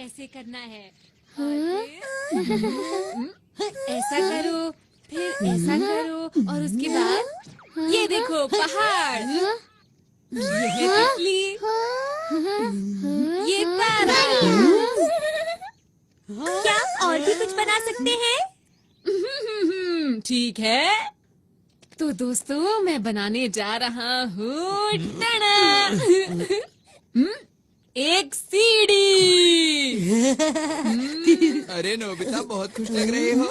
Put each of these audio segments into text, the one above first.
ऐसे करना है। ऐसा करो, फिर ऐसा करो और उसके बाद ये देखो पहाड़, ये है तितली, ये तारा। क्या और भी कुछ बना सकते हैं? ठीक है, तो दोस्तों मैं बनाने जा रहा हूँ एक सीढ़ी। अरे नोबिता बहुत खुश लग रहे हो।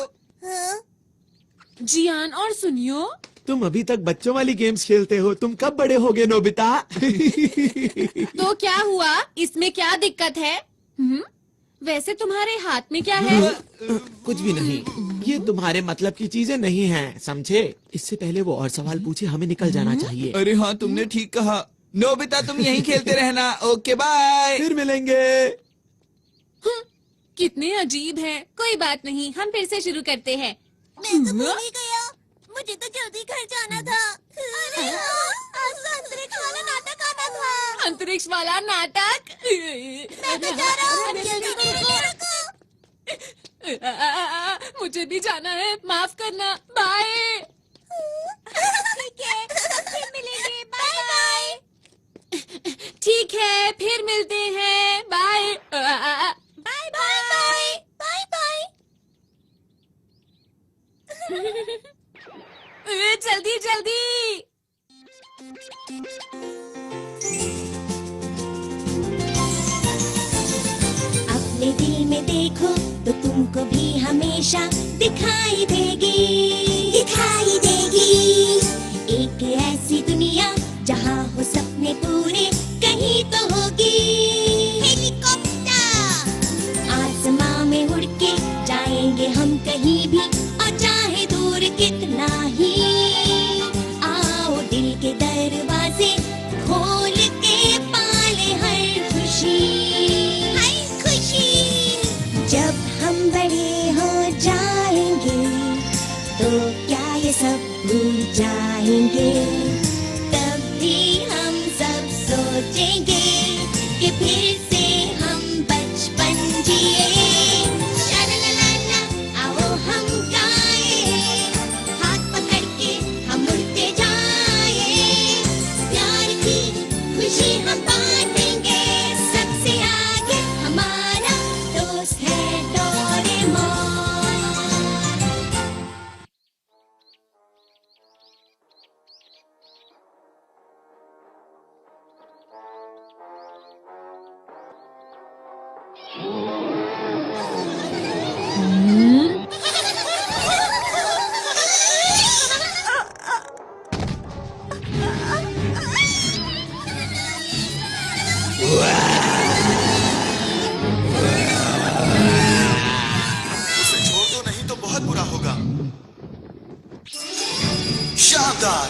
जियान और सुनियो, तुम अभी तक बच्चों वाली गेम्स खेलते हो, तुम कब बड़े होगे नोबिता? तो क्या हुआ, इसमें क्या दिक्कत है? वैसे तुम्हारे हाथ में क्या है? कुछ भी नहीं, ये तुम्हारे मतलब की चीजें नहीं हैं, समझे? इससे पहले वो और सवाल पूछे, हमें निकल जाना चाहिए। अरे हाँ, तुमने ठीक कहा। नोबिता तुम यहीं खेलते रहना। Okay bye. फिर मिलेंगे। कितने अजीब हैं। कोई बात नहीं, हम फिर से शुरू करते हैं। मैं तो भूल ही गया, मुझे तो जल्दी घर जाना था। अरे आज तो अंतरिक्ष वाला नाटक आना था। अंतरिक्ष वाला नाटक? मैं तो जा रहा हूँ, जल्दी रुको। मुझे भी जाना है, माफ करना। बाय। ठीक है, फिर मिलेंगे। Bye bye. ठीक है, फिर मिलते हैं। Bye. Bye bye. Bye bye. जल्दी जल्दी। अपने दिल में देखो तो तुमको भी हमेशा दिखाई देगी। एक ऐसी दुनिया जहाँ हो सपने पूरे, कहीं तो होगी हेलीकॉप्टर। आसमां में उड़ के जाएंगे हम कहीं भी, और चाहे दूर कितना ही। आओ दिल के दरवाजे खोल के पाले हर खुशी। जब हम बड़े हो जाएंगे तो क्या ये सब भूल जाएंगे? तब भी हम सब सोचेंगे कि फिर से हम बचपन जिए। शालालाला, आओ हम गाएं, हाथ पकड़ के हम उड़ते जाएं। प्यार की खुशी हम बांटेंगे, सबसे आगे हमारा दोस्त है डोरेमोन। उसे छोड़ दो, नहीं तो बहुत बुरा होगा। शानदार,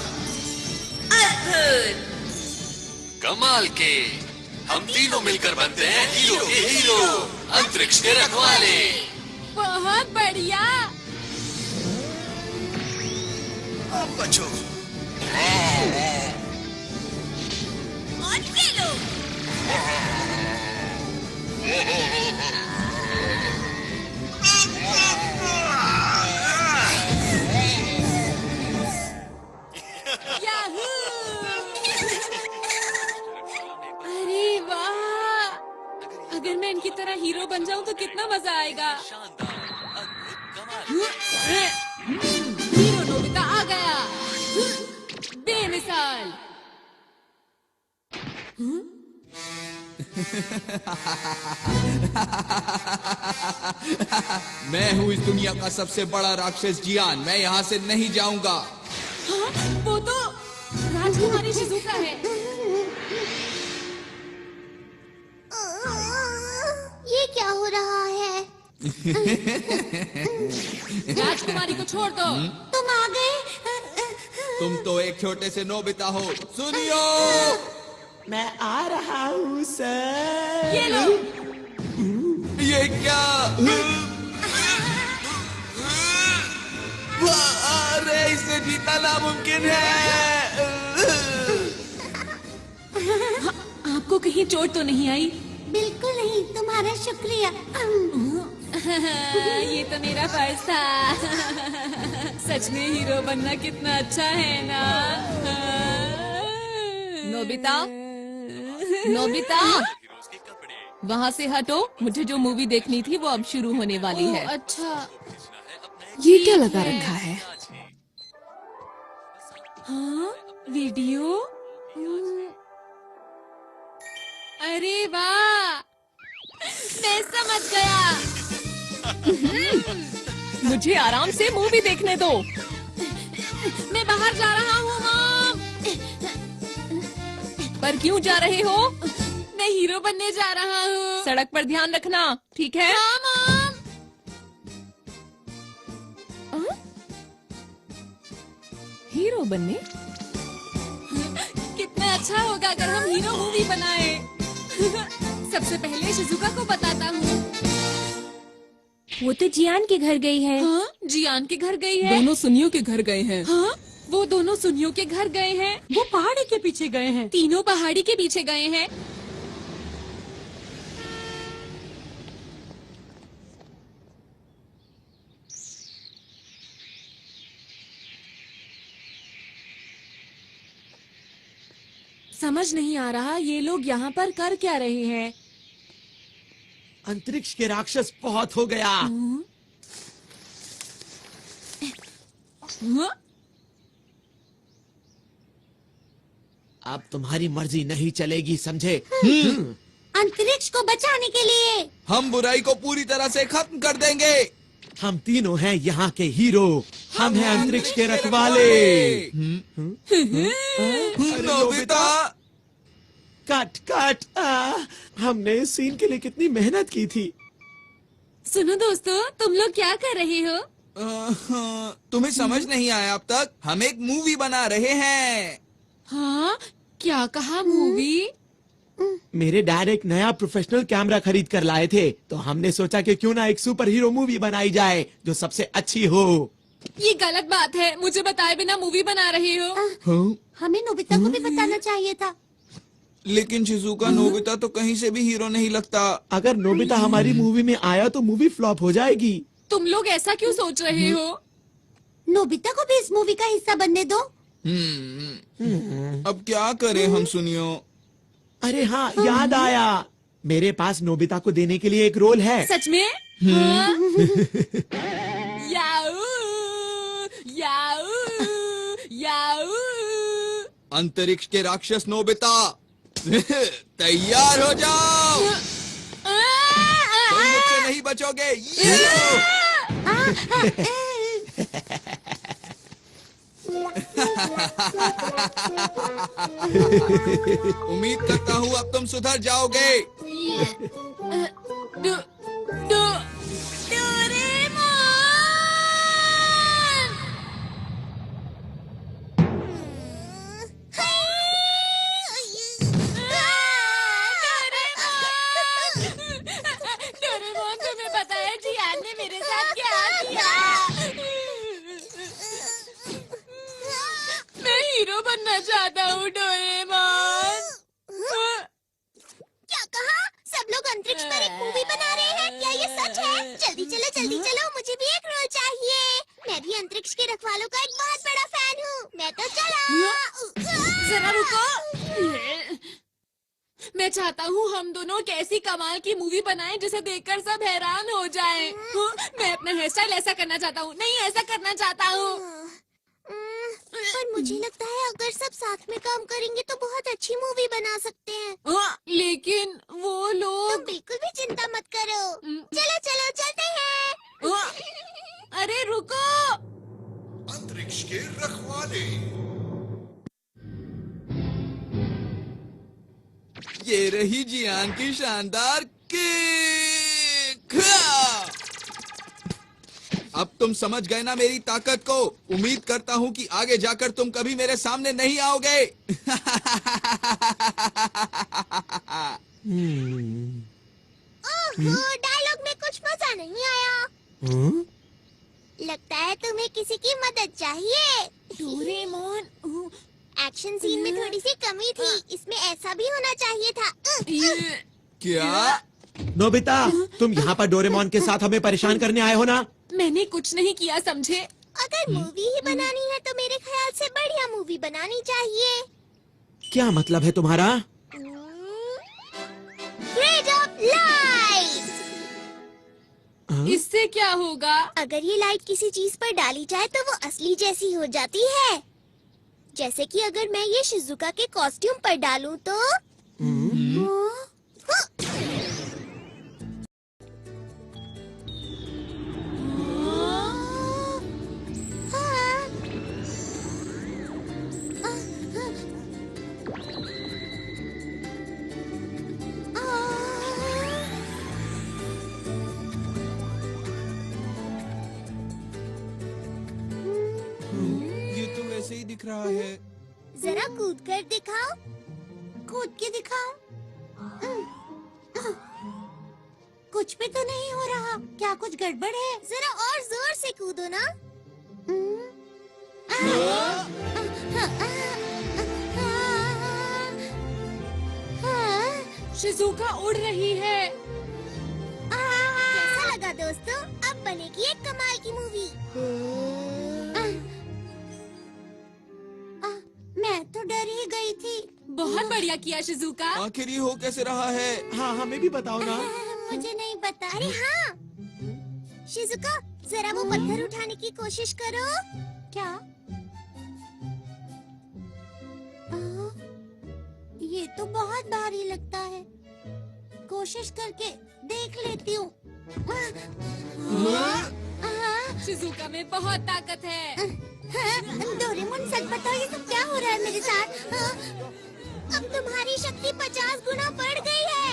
कमाल के। हम तीनों मिलकर बनते हैं हीरो के हीरो, अंतरिक्ष के रखवाले। बहुत बढ़िया। अब बचो। और खेलो। याहू! अरे वाह! अगर मैं इनकी तरह हीरो बन जाऊं तो कितना मजा आएगा। हीरो नोबिता आ गया, बेमिसाल। मैं हूँ इस दुनिया का सबसे बड़ा राक्षस जियान। मैं यहाँ से नहीं जाऊंगा। हाँ, वो तो राजकुमारी शिजुका है। ये क्या हो रहा है? राजकुमारी को छोड़ दो। तुम आ गए? तुम तो एक छोटे से नोबिता हो। सुनियो, मैं आ रहा हूँ सर। ये लो। ये क्या? अरे इसे जीतना नामुमकिन है। आपको कहीं चोट तो नहीं आई? बिल्कुल नहीं, तुम्हारा शुक्रिया। ये तो मेरा फर्ज था। सच में हीरो बनना कितना अच्छा है ना। नोबिता, नोबिता, वहाँ से हटो। मुझे जो मूवी देखनी थी वो अब शुरू होने वाली है। अच्छा, ये क्या लगा रखा है? हाँ, वीडियो। अरे वाह, मैं समझ गया। मुझे आराम से मूवी देखने दो। मैं बाहर जा रहा हूँ मॉम। पर क्यों जा रहे हो? मैं हीरो बनने जा रहा हूँ। सड़क पर ध्यान रखना, ठीक है? हाँ मॉम। हीरो बनने? कितना अच्छा होगा अगर हम हीरो मूवी बनाए। सबसे पहले शिजुका को बताता हूँ। वो तो जियान के घर गई है। हाँ, जियान के घर गई है। दोनों सुनियों के घर गए हैं। हाँ, वो दोनों सुनियों के घर गए हैं। वो पहाड़ी के पीछे गए हैं। तीनों पहाड़ी के पीछे गए हैं। समझ नहीं आ रहा ये लोग यहाँ पर कर क्या रहे हैं। अंतरिक्ष के राक्षस बहुत हो गया। हाँ? अब तुम्हारी मर्जी नहीं चलेगी, समझे? अंतरिक्ष को बचाने के लिए हम बुराई को पूरी तरह से खत्म कर देंगे। हम तीनों हैं यहाँ के हीरो। हम हैं अंतरिक्ष के रखवाले। Nobita, cut cut. हमने इस सीन के लिए कितनी मेहनत की थी। सुनो दोस्तों, तुम लोग क्या कर रहे हो? तुम्हें समझ नहीं आया अब तक? हम एक मूवी बना रहे हैं। हाँ, क्या कहा मूवी? मेरे डैड एक नया प्रोफेशनल कैमरा खरीद कर लाए थे, तो हमने सोचा कि क्यों ना एक सुपर हीरो मूवी बनाई जाए जो सबसे अच्छी हो। ये गलत बात है, मुझे बताए बिना मूवी बना रहे हो। हमें नोबिता को भी बताना चाहिए था। लेकिन शिजुका, नोबिता तो कहीं से भी हीरो नहीं लगता। अगर नोबिता हमारी मूवी में आया तो मूवी फ्लॉप हो जाएगी। तुम लोग ऐसा क्यों सोच रहे हो? नोबिता को भी इस मूवी का हिस्सा बनने दो। अब क्या करें हम सुनियो? अरे हाँ, याद आया। मेरे पास नोबिता को देने के लिए एक रोल है। सच में? हाँ? याऊ, याऊ, याऊ। अंतरिक्ष के राक्षस नोबिता, तैयार हो जाओ। तुम मुझसे नहीं बचोगे। उम्मीद करता हूँ अब तुम सुधर जाओगे। डोरेमोन, तुम्हें पता है जियान ने मेरे साथ क्या किया? मैं हीरो बनना चाहता हूँ डोरेमोन। क्या कहा? सब लोग अंतरिक्ष पर एक मूवी बना रहे हैं? क्या ये सच है? जल्दी चलो, मुझे भी एक रोल चाहिए। मैं भी अंतरिक्ष के रखवालों का एक बहुत बड़ा फैन हूँ। मैं तो चला। जरा रुको। मैं चाहता हूँ हम दोनों एक ऐसी कमाल की मूवी बनाएं जिसे देखकर सब हैरान हो जाएं। मैं अपना हेयर स्टाइल ऐसा करना चाहता हूँ। नहीं, ऐसा करना चाहता हूँ। पर मुझे लगता है अगर सब साथ में काम करेंगे तो बहुत अच्छी मूवी बना सकते हैं। लेकिन वो तुम लोग। बिल्कुल भी चिंता मत करो। चलो चलते हैं। अरे रुको। अंतरिक्ष के रखवाले। ये रही जियान की शानदार किक। अब तुम समझ गए ना मेरी ताकत को। उम्मीद करता हूँ कि आगे जाकर तुम कभी मेरे सामने नहीं आओगे। डायलॉग में कुछ मजा नहीं आया। लगता है तुम्हें किसी की मदद चाहिए। क्या? नोबिता, तुम यहाँ पर डोरेमोन के साथ हमें परेशान करने आए हो ना? मैंने कुछ नहीं किया, समझे? अगर मूवी ही बनानी है तो मेरे ख्याल से बढ़िया मूवी बनानी चाहिए। क्या मतलब है तुम्हारा? Grade of light. इससे क्या होगा? अगर ये लाइट किसी चीज पर डाली जाए तो वो असली जैसी हो जाती है। जैसे कि अगर मैं ये शिजुका के कॉस्ट्यूम पर डालूं तो ये तो वैसे ही दिख रहा है। जरा कूद कर दिखाओ। कूद के दिखाओ। कुछ भी तो नहीं हो रहा। क्या कुछ गड़बड़ है? जरा और जोर से कूदो ना। शिजुका उड़ रही है। कैसा लगा दोस्तों? अब बनेगी एक कमाल की मूवी। मैं तो डर ही गई थी। बहुत बढ़िया किया शिजुका। आखिर ये हो कैसे रहा है? हाँ, हमें भी बताओ ना। मुझे नहीं पता। अरे हाँ, शिजुका जरा वो पत्थर उठाने की कोशिश करो। क्या? ये तो बहुत भारी लगता है। कोशिश करके देख लेती हूँ। शिजुका में बहुत ताकत है। डोरेमोन, सच बताओ ये सब क्या हो रहा है मेरे साथ? अब तुम्हारी शक्ति 50 गुना बढ़ गई है।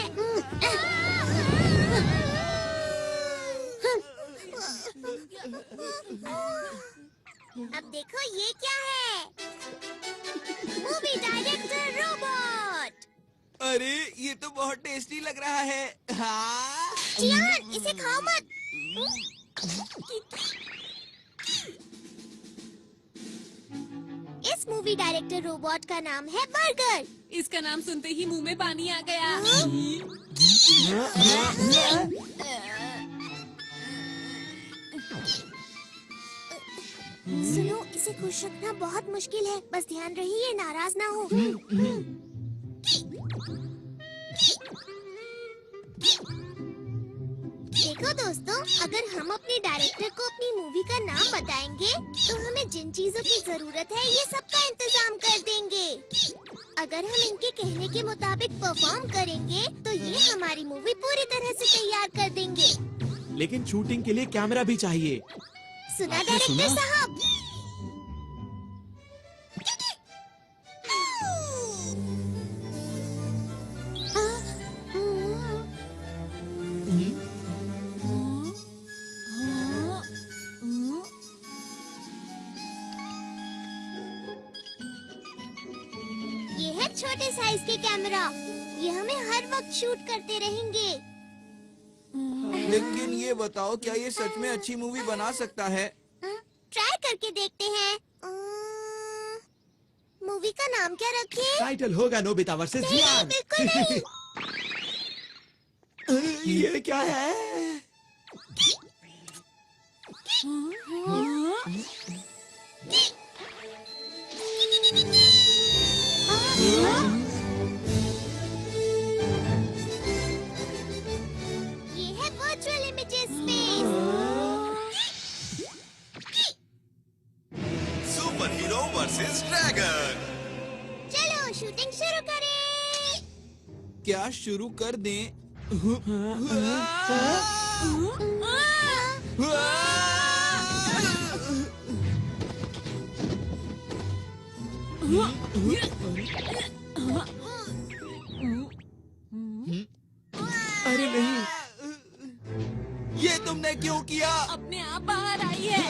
अब देखो ये क्या है? Movie director robot. अरे ये तो बहुत टेस्टी लग रहा है। हाँ। जियान, इसे खाओ मत। इस मूवी डायरेक्टर रोबोट का नाम है बर्गर। इसका नाम सुनते ही मुंह में पानी आ गया। सुनो, इसे खुश रखना बहुत मुश्किल है। बस ध्यान रहिए, नाराज ना हो। देखो दोस्तों, अगर हम अपने डायरेक्टर को अपनी मूवी का नाम बताएंगे तो हमें जिन चीजों की जरूरत है ये सब का इंतजाम कर देंगे। अगर हम इनके कहने के मुताबिक परफॉर्म करेंगे तो ये हमारी मूवी पूरी तरह से तैयार कर देंगे। लेकिन शूटिंग के लिए कैमरा भी चाहिए। सुना डायरेक्टर साहब? ये है छोटे साइज के कैमरा। ये हमें हर वक्त शूट करते रहेंगे। लेकिन ये बताओ, क्या ये सच में अच्छी मूवी बना सकता है? ट्राई करके देखते हैं। मूवी का नाम क्या रखें? टाइटल होगा नोबिता वर्सेस नहीं, जियान। बिल्कुल नहीं। ये क्या है? ये है virtual images space. Super hero versus dragon. चलो शूटिंग शुरू करें। क्या शुरू कर दें? अरे नहीं, ये तुमने क्यों किया? अपने आप बाहर आई है।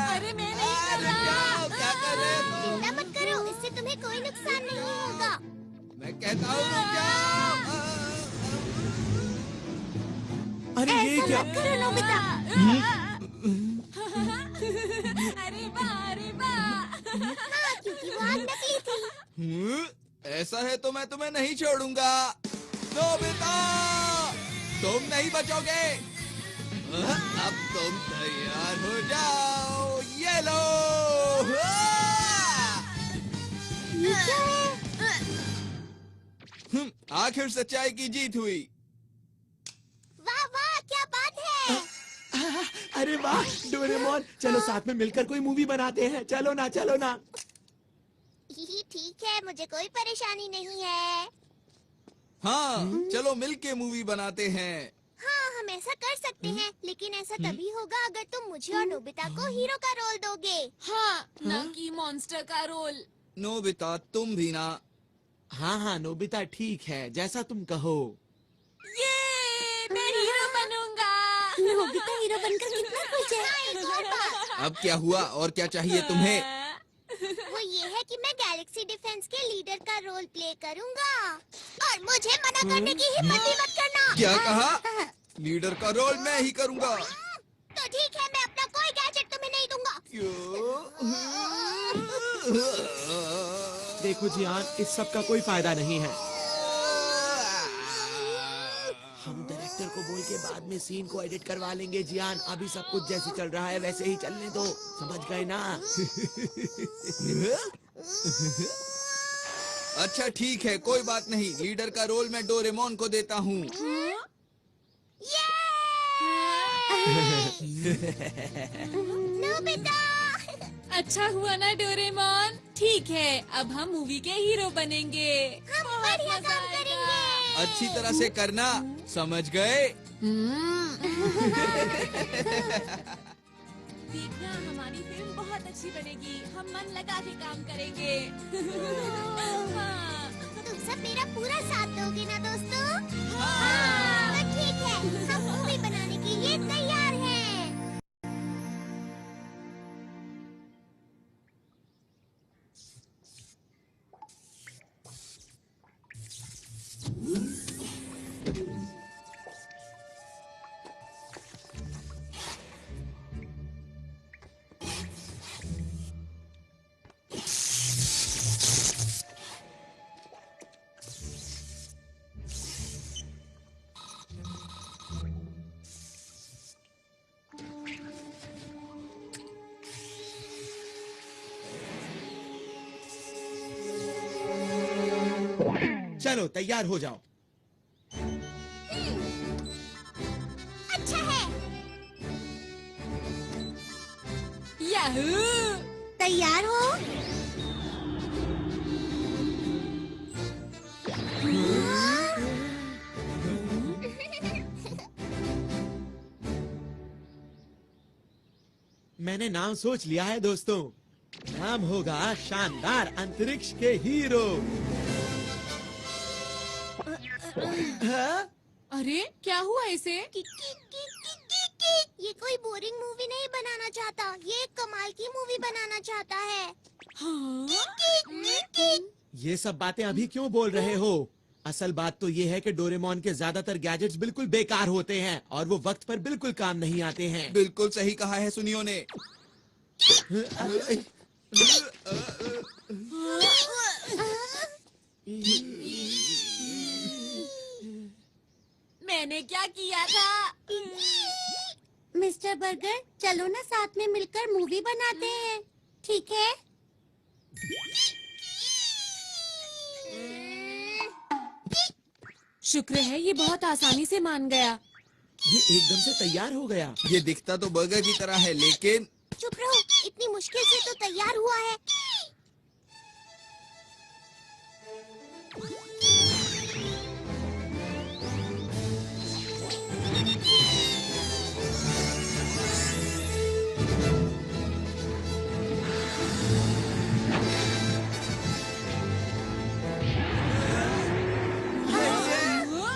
अरे मैं नहीं कर रहा। क्या कर रहे हो तुम? चिंता मत करो, इससे तुम्हें कोई नुकसान नहीं होगा। मैं कहता हूँ रुक जाओ। अरे ये ऐसा क्या? मत करो नोबिता। अरे वाह, अरे वाह। हाँ, क्योंकि वो आग नकली थी। ऐसा है तो मैं तुम्हें नहीं छोड़ूंगा। नोबिता, तुम नहीं बचोगे। अब तुम तैयार हो जाओ। ये लो। आखिर सच्चाई की जीत हुई। वाह वाह, क्या बात है। अरे वाह डोरेमोन, चलो साथ में मिलकर कोई मूवी बनाते हैं। चलो ना, चलो ना। ठीक है, मुझे कोई परेशानी नहीं है। हाँ, चलो मिलके मूवी बनाते हैं। हाँ, हम ऐसा कर सकते हैं, लेकिन ऐसा तभी होगा अगर तुम मुझे और नोबिता को हीरो का रोल दोगे। हाँ, ना कि मॉन्स्टर का रोल। नोबिता, तुम भी ना। हाँ हाँ नोबिता, ठीक है, जैसा तुम कहो। ये मैं हीरो बनूंगा। नोबिता हीरो बनकर कितना खुश है। एक और बात, अब क्या हुआ और क्या चाहिए तुम्हें? वो ये है कि मैं गैलेक्सी डिफेंस के लीडर का रोल प्ले करूंगा और मुझे मना करने की हिम्मत भी मत करना। क्या कहा? लीडर का रोल मैं ही करूंगा। तो ठीक है, मैं अपना कोई गैजेट तुम्हें नहीं दूंगा। देखो जियान, इस सब का कोई फायदा नहीं है। हम डायरेक्टर को बोल के बाद में सीन को एडिट करवा लेंगे जियान। अभी सब कुछ जैसे चल रहा है वैसे ही चलने दो, समझ गए ना? अच्छा ठीक है, कोई बात नहीं। लीडर का रोल मैं डोरेमोन को देता हूँ। नोबिता, अच्छा हुआ ना डोरेमोन। ठीक है, अब हम मूवी के हीरो बनेंगे। हम बढ़िया काम करेंगे। अच्छी तरह से करना, समझ गए? देखना, हमारी फिल्म बहुत अच्छी बनेगी। हम मन लगा के काम करेंगे। हाँ। तुम सब मेरा पूरा साथ दोगे ना दोस्तों? हाँ। तो ठीक है, हम मूवी बनाने के लिए तैयार हैं। चलो तैयार हो जाओ। अच्छा है। याहू! तैयार हो? मैंने नाम सोच लिया है दोस्तों। नाम होगा शानदार अंतरिक्ष के हीरो। हाँ? अरे क्या हुआ इसे? ये कोई बोरिंग मूवी नहीं बनाना चाहता, ये एक कमाल की मूवी बनाना चाहता है। हाँ? ये सब बातें अभी क्यों बोल रहे हो? असल बात तो ये है कि डोरेमोन के ज्यादातर गैजेट्स बिल्कुल बेकार होते हैं और वो वक्त पर बिल्कुल काम नहीं आते हैं। बिल्कुल सही कहा है सुनियो ने। मैंने क्या किया था? मिस्टर बर्गर, चलो ना साथ में मिलकर मूवी बनाते हैं, ठीक है? शुक्र है ये बहुत आसानी से मान गया। ये एकदम से तैयार हो गया। ये दिखता तो बर्गर की तरह है, लेकिन चुप रहो, इतनी मुश्किल से तो तैयार हुआ है।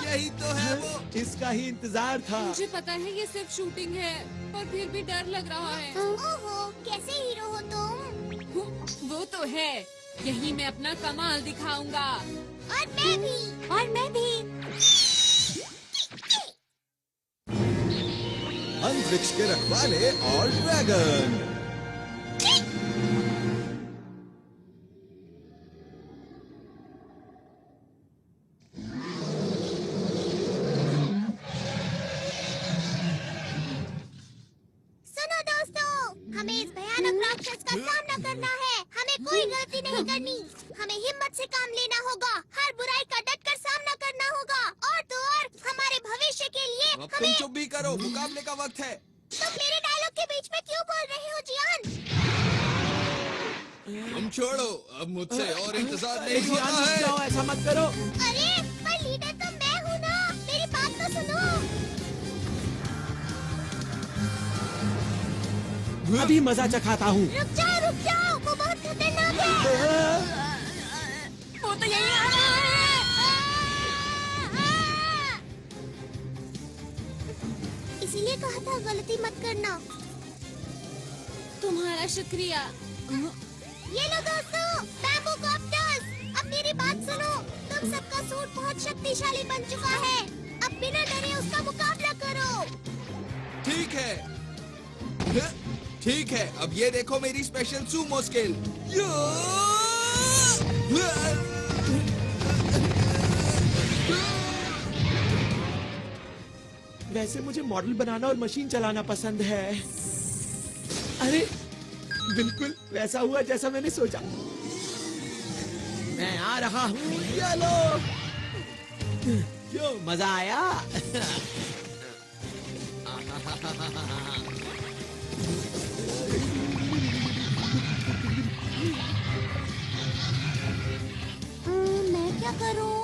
यही तो है वो। इसका ही इंतजार था। मुझे पता है ये सिर्फ शूटिंग है, पर फिर भी डर लग रहा है। ओहो, कैसे हीरो हो तुम? वो तो है, यही मैं अपना कमाल दिखाऊंगा। और मैं भी। और मैं भी। अंतरिक्ष के रखवाले और ड्रैगन। राक्षस का सामना करना है। हमें कोई गलती नहीं करनी। हमें हिम्मत से काम लेना होगा। हर बुराई का डटकर सामना करना होगा। और तो और हमारे भविष्य के लिए अब तुम चुप भी करो, मुकाबले का वक्त है। तुम मेरे डायलॉग के बीच में क्यों बोल रहे हो जियान? तुम छोड़ो, अब मुझसे और इंतजार नहीं जियान, होता रुक है। जाओ, ऐसा मत करो। अरे पर लीडर तो मैं हूँ ना, मेरी बात तो सुनो। अभी मजा चखाता हूँ। रुक जाओ, वो बहुत खतरनाक है। वो तो यही आ रहा है। इसीलिए कहा था गलती मत करना। तुम्हारा शुक्रिया। ये लो दोस्तों, बैम्बू कॉप्टर्स। अब मेरी बात सुनो, तुम सबका सूट बहुत शक्तिशाली बन चुका है। अब बिना डरे उसका मुकाबला करो। ठीक है, अब ये देखो मेरी स्पेशल सूमो स्किल। वैसे मुझे मॉडल बनाना और मशीन चलाना पसंद है। अरे बिल्कुल वैसा हुआ जैसा मैंने सोचा। मैं आ रहा हूँ, ये लो। क्यों, मजा आया? मैं क्या करूं?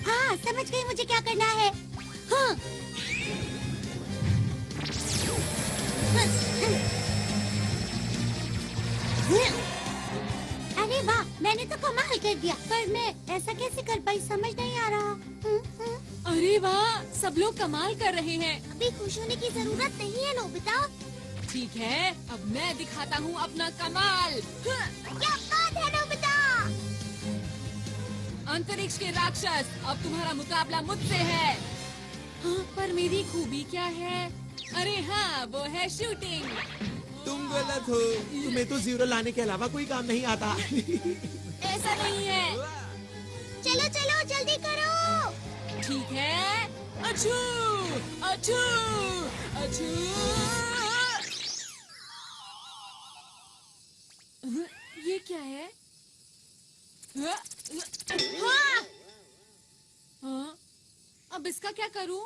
हाँ, समझ गई मुझे क्या करना है। हाँ। अरे वाह, मैंने तो कमाल कर दिया। पर मैं ऐसा कैसे कर पाई, समझ नहीं आ रहा। अरे वाह, सब लोग कमाल कर रहे हैं। अभी खुश होने की जरूरत नहीं है नोबिता। ठीक है, अब मैं दिखाता हूँ अपना कमाल। क्या बात है नोबिता? अंतरिक्ष के राक्षस, अब तुम्हारा मुकाबला मुझसे है। हाँ, पर मेरी खूबी क्या है? अरे हाँ, वो है शूटिंग। तुम गलत हो। तुम्हें तो जीरो लाने के अलावा कोई काम नहीं आता। ऐसा नहीं है। चलो जल्दी करो। ठीक है, अछू अछू अछू। ये क्या है? हाँ! हाँ? अब इसका क्या करूं?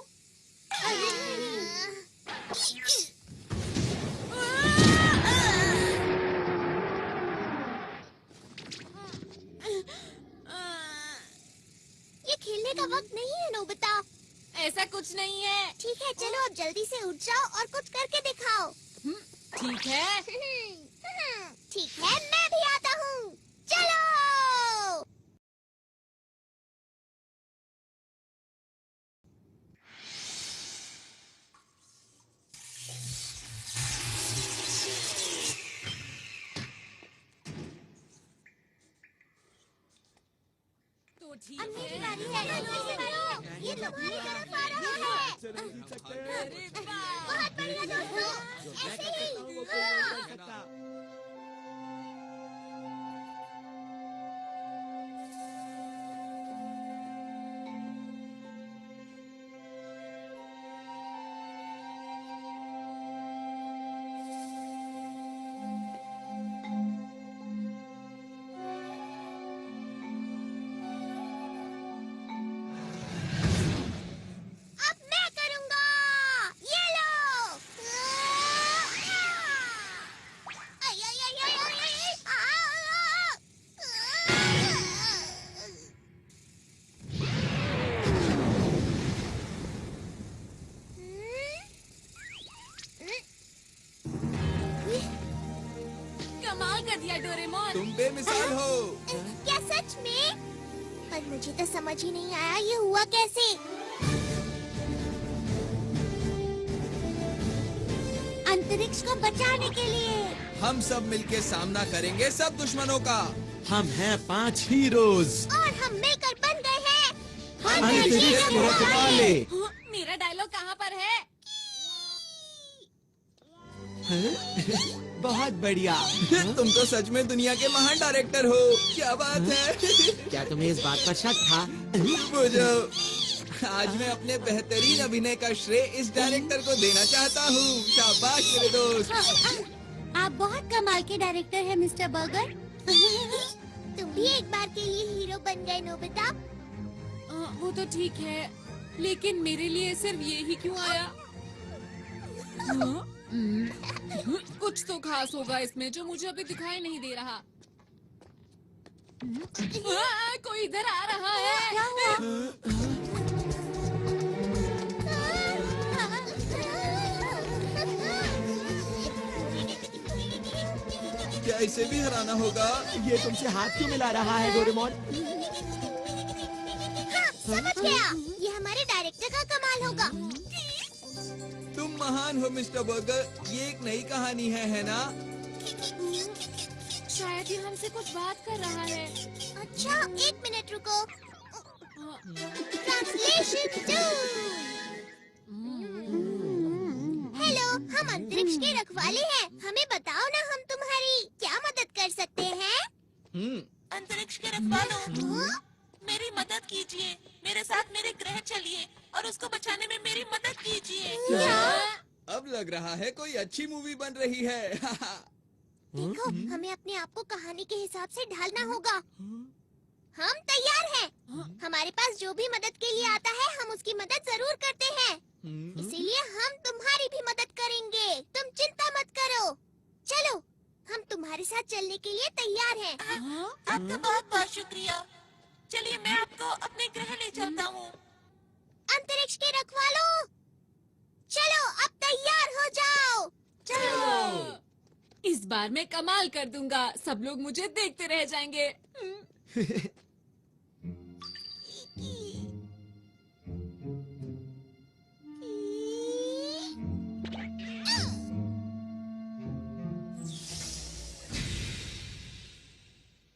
ये खेलने का वक्त नहीं है नोबिता। ऐसा कुछ नहीं है। ठीक है, चलो अब जल्दी से उठ जाओ और कुछ करके दिखाओ। ठीक है। ठीक है, मैं भी आता हूँ। चलो। तो ठीक अब मेरी है। बारी है। जल्दी से करो। ये तुम्हारी तरफ आ रहा है। अरे वाह! बहुत बढ़िया दोस्तों, ऐसे ही। हाँ। अब मैं करूंगा। ये लो। आई, आई, आई, आई, आई, आई, कमाल कर दिया डोरेमोन। तुम बेमिसाल हो। क्या सच में? पर मुझे तो समझ ही नहीं आया ये हुआ कैसे। अंतरिक्ष को बचाने के लिए। हम सब मिलके सामना करेंगे सब दुश्मनों का। हम हैं 5 हीरोज। और हम मिलकर बन गए हैं अंतरिक्ष के रखवाले। हाँ, मेरा डायलॉग कहाँ पर है? बहुत बढ़िया। तुम तो सच में दुनिया के महान डायरेक्टर हो। क्या बात है। क्या तुम्हें इस बात पर शक था? बुझो, आज मैं अपने बेहतरीन अभिनय का श्रेय इस डायरेक्टर को देना चाहता हूँ। शाबाश मेरे दोस्त। आप बहुत कमाल के डायरेक्टर है मिस्टर बर्गर। तुम भी एक बार के लिए हीरो बन गए नोबिता। वो तो ठीक है, लेकिन मेरे लिए सिर्फ ये ही क्यों आया? कुछ तो खास होगा इसमें जो मुझे अभी दिखाई नहीं दे रहा। कोई इधर आ रहा है। क्या इसे भी हराना होगा? ये तुमसे हाथ क्यों मिला रहा है डोरेमोन? समझ गया, ये हमारे डायरेक्टर का कमाल होगा। तुम महान हो मिस्टर बर्गर। ये एक नई कहानी है ना? शायद ये हमसे कुछ बात कर रहा है। अच्छा, 1 मिनट रुको। ट्रांसलेशन 2। हेलो, हम अंतरिक्ष के रखवाले हैं। हमें बताओ ना, हम तुम्हारी क्या मदद कर सकते हैं? अंतरिक्ष के रखवालों, मेरी मदद कीजिए। मेरे साथ मेरे ग्रह चलिए और उसको बचाने में मेरी मदद कीजिए। अब लग रहा है कोई अच्छी मूवी बन रही है। देखो, हमें अपने आप को कहानी के हिसाब से ढालना होगा। हम तैयार हैं। हमारे पास जो भी मदद के लिए आता है, हम उसकी मदद जरूर करते हैं। इसीलिए हम तुम्हारी भी मदद करेंगे। तुम चिंता मत करो। चलो, हम तुम्हारे साथ चलने के लिए तैयार हैं। आपका बहुत बहुत शुक्रिया। चलिए, मैं आपको अपने ग्रह ले चलता हूँ। अंतरिक्ष के रखवालों, चलो अब तैयार हो जाओ। चलो, इस बार मैं कमाल कर दूंगा। सब लोग मुझे देखते रह जाएंगे।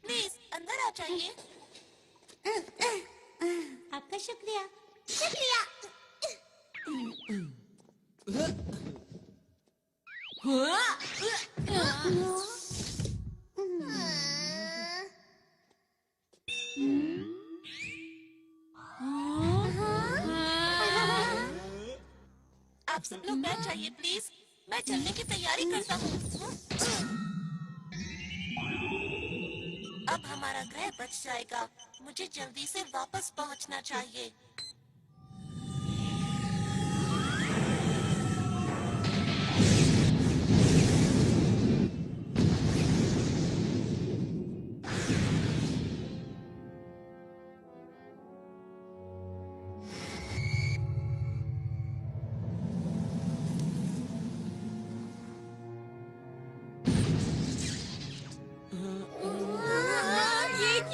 प्लीज अंदर आ जाइए। आपका शुक्रिया। शुक्रिया। आप सब लोग बैठ जाइए प्लीज। मैं चलने की तैयारी करता हूँ। अब हमारा ग्रह बच जाएगा। मुझे जल्दी से वापस पहुँचना चाहिए।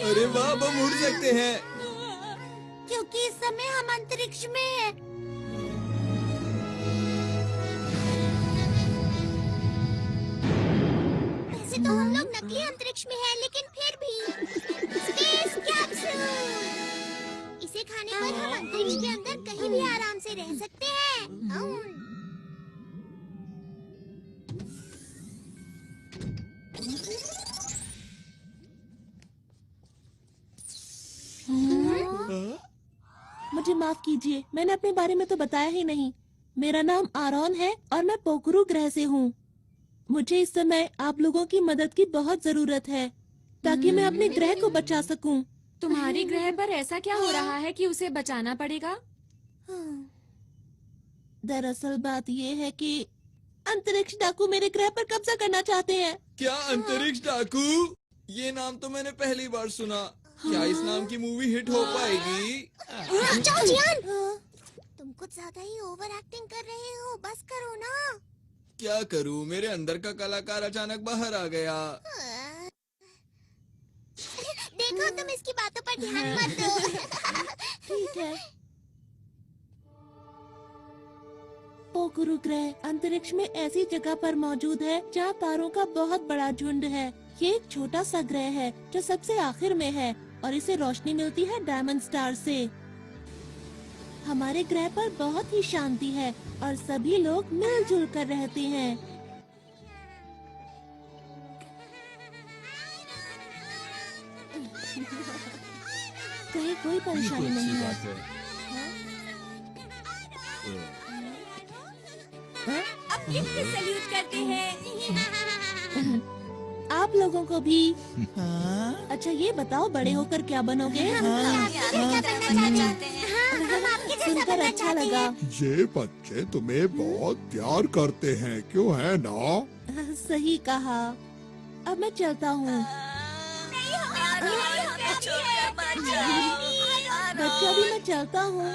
अरे वाह, हम उड़ सकते हैं। क्योंकि इस समय हम अंतरिक्ष में हैं। वैसे तो हम लोग नकली अंतरिक्ष में हैं, लेकिन फिर भी स्पेस कैप्सूल। इसे खाने पर हम अंतरिक्ष के अंदर कहीं भी आराम से रह सकते हैं। मुझे माफ कीजिए, मैंने अपने बारे में तो बताया ही नहीं। मेरा नाम आरोन है और मैं पोखरू ग्रह से हूँ। मुझे इस समय आप लोगों की मदद की बहुत जरूरत है ताकि मैं अपने ग्रह को बचा सकूं। तुम्हारी ग्रह पर ऐसा क्या हो रहा है कि उसे बचाना पड़ेगा? दरअसल बात ये है कि अंतरिक्ष डाकू मेरे ग्रह पर कब्जा करना चाहते हैं। क्या अंतरिक्ष डाकू? ये नाम तो मैंने पहली बार सुना। क्या इस नाम की मूवी हिट हो पाएगी? जाओ जियान, तुम कुछ ज्यादा ही ओवर एक्टिंग कर रहे हो। बस करो ना। क्या करूं, मेरे अंदर का कलाकार अचानक बाहर आ गया। देखो, तुम इसकी बातों पर ध्यान मत दो। ठीक है। पोखरू ग्रह अंतरिक्ष में ऐसी जगह पर मौजूद है जहाँ तारों का बहुत बड़ा झुंड है। ये एक छोटा सा ग्रह है जो सबसे आखिर में है और इसे रोशनी मिलती है डायमंड स्टार से। हमारे ग्रह पर बहुत ही शांति है और सभी लोग मिलजुल कर रहते हैं। कहीं कोई परेशानी नहीं है। अब गिफ्ट सैल्यूट करते हैं। आप लोगों को भी। अच्छा ये बताओ बड़े होकर क्या बनोगे? सुनकर अच्छा लगा। ये बच्चे तुम्हें बहुत प्यार करते हैं, क्यों है ना? सही कहा। अब मैं चलता हूँ। बच्चा भी मैं चलता हूँ।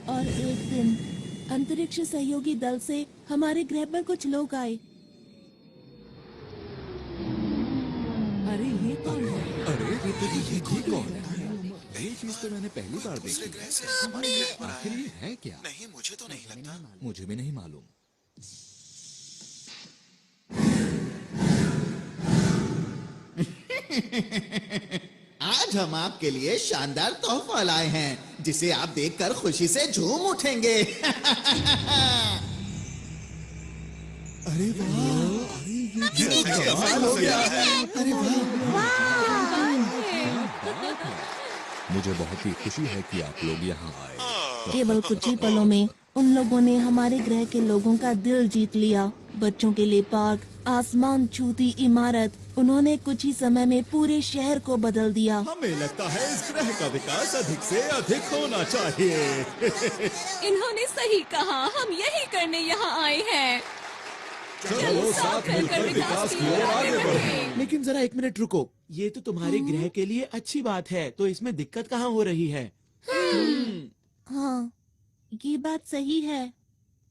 और एक दिन अंतरिक्ष सहयोगी दल से हमारे ग्रह पर कुछ लोग आए। अरे ये कौन है? अरे ये कौन है? ये चीज तो मैंने पहली बार देखी। आखिर ये है क्या? नहीं, मुझे तो नहीं लगता। मुझे भी नहीं मालूम। आज हम आपके लिए शानदार तोहफा लाए हैं जिसे आप देखकर खुशी से झूम उठेंगे। अरे वाह! अरे ये कमाल हो गया है! अरे वाह! मुझे बहुत ही खुशी है कि आप लोग यहाँ आए। केवल कुछ ही पलों में उन लोगों ने हमारे ग्रह के लोगों का दिल जीत लिया। बच्चों के लिए पार्क, आसमान छूती इमारत, उन्होंने कुछ ही समय में पूरे शहर को बदल दिया। हमें लगता है इस ग्रह का विकास अधिक से अधिक होना चाहिए। इन्होंने सही कहा, हम यही करने यहाँ आए हैं। चलो साथ मिलकर विकास की ओर आगे बढ़ें। लेकिन जरा एक मिनट रुको, ये तो तुम्हारे ग्रह के लिए अच्छी बात है, तो इसमें दिक्कत कहाँ हो रही है? हाँ, ये बात सही है।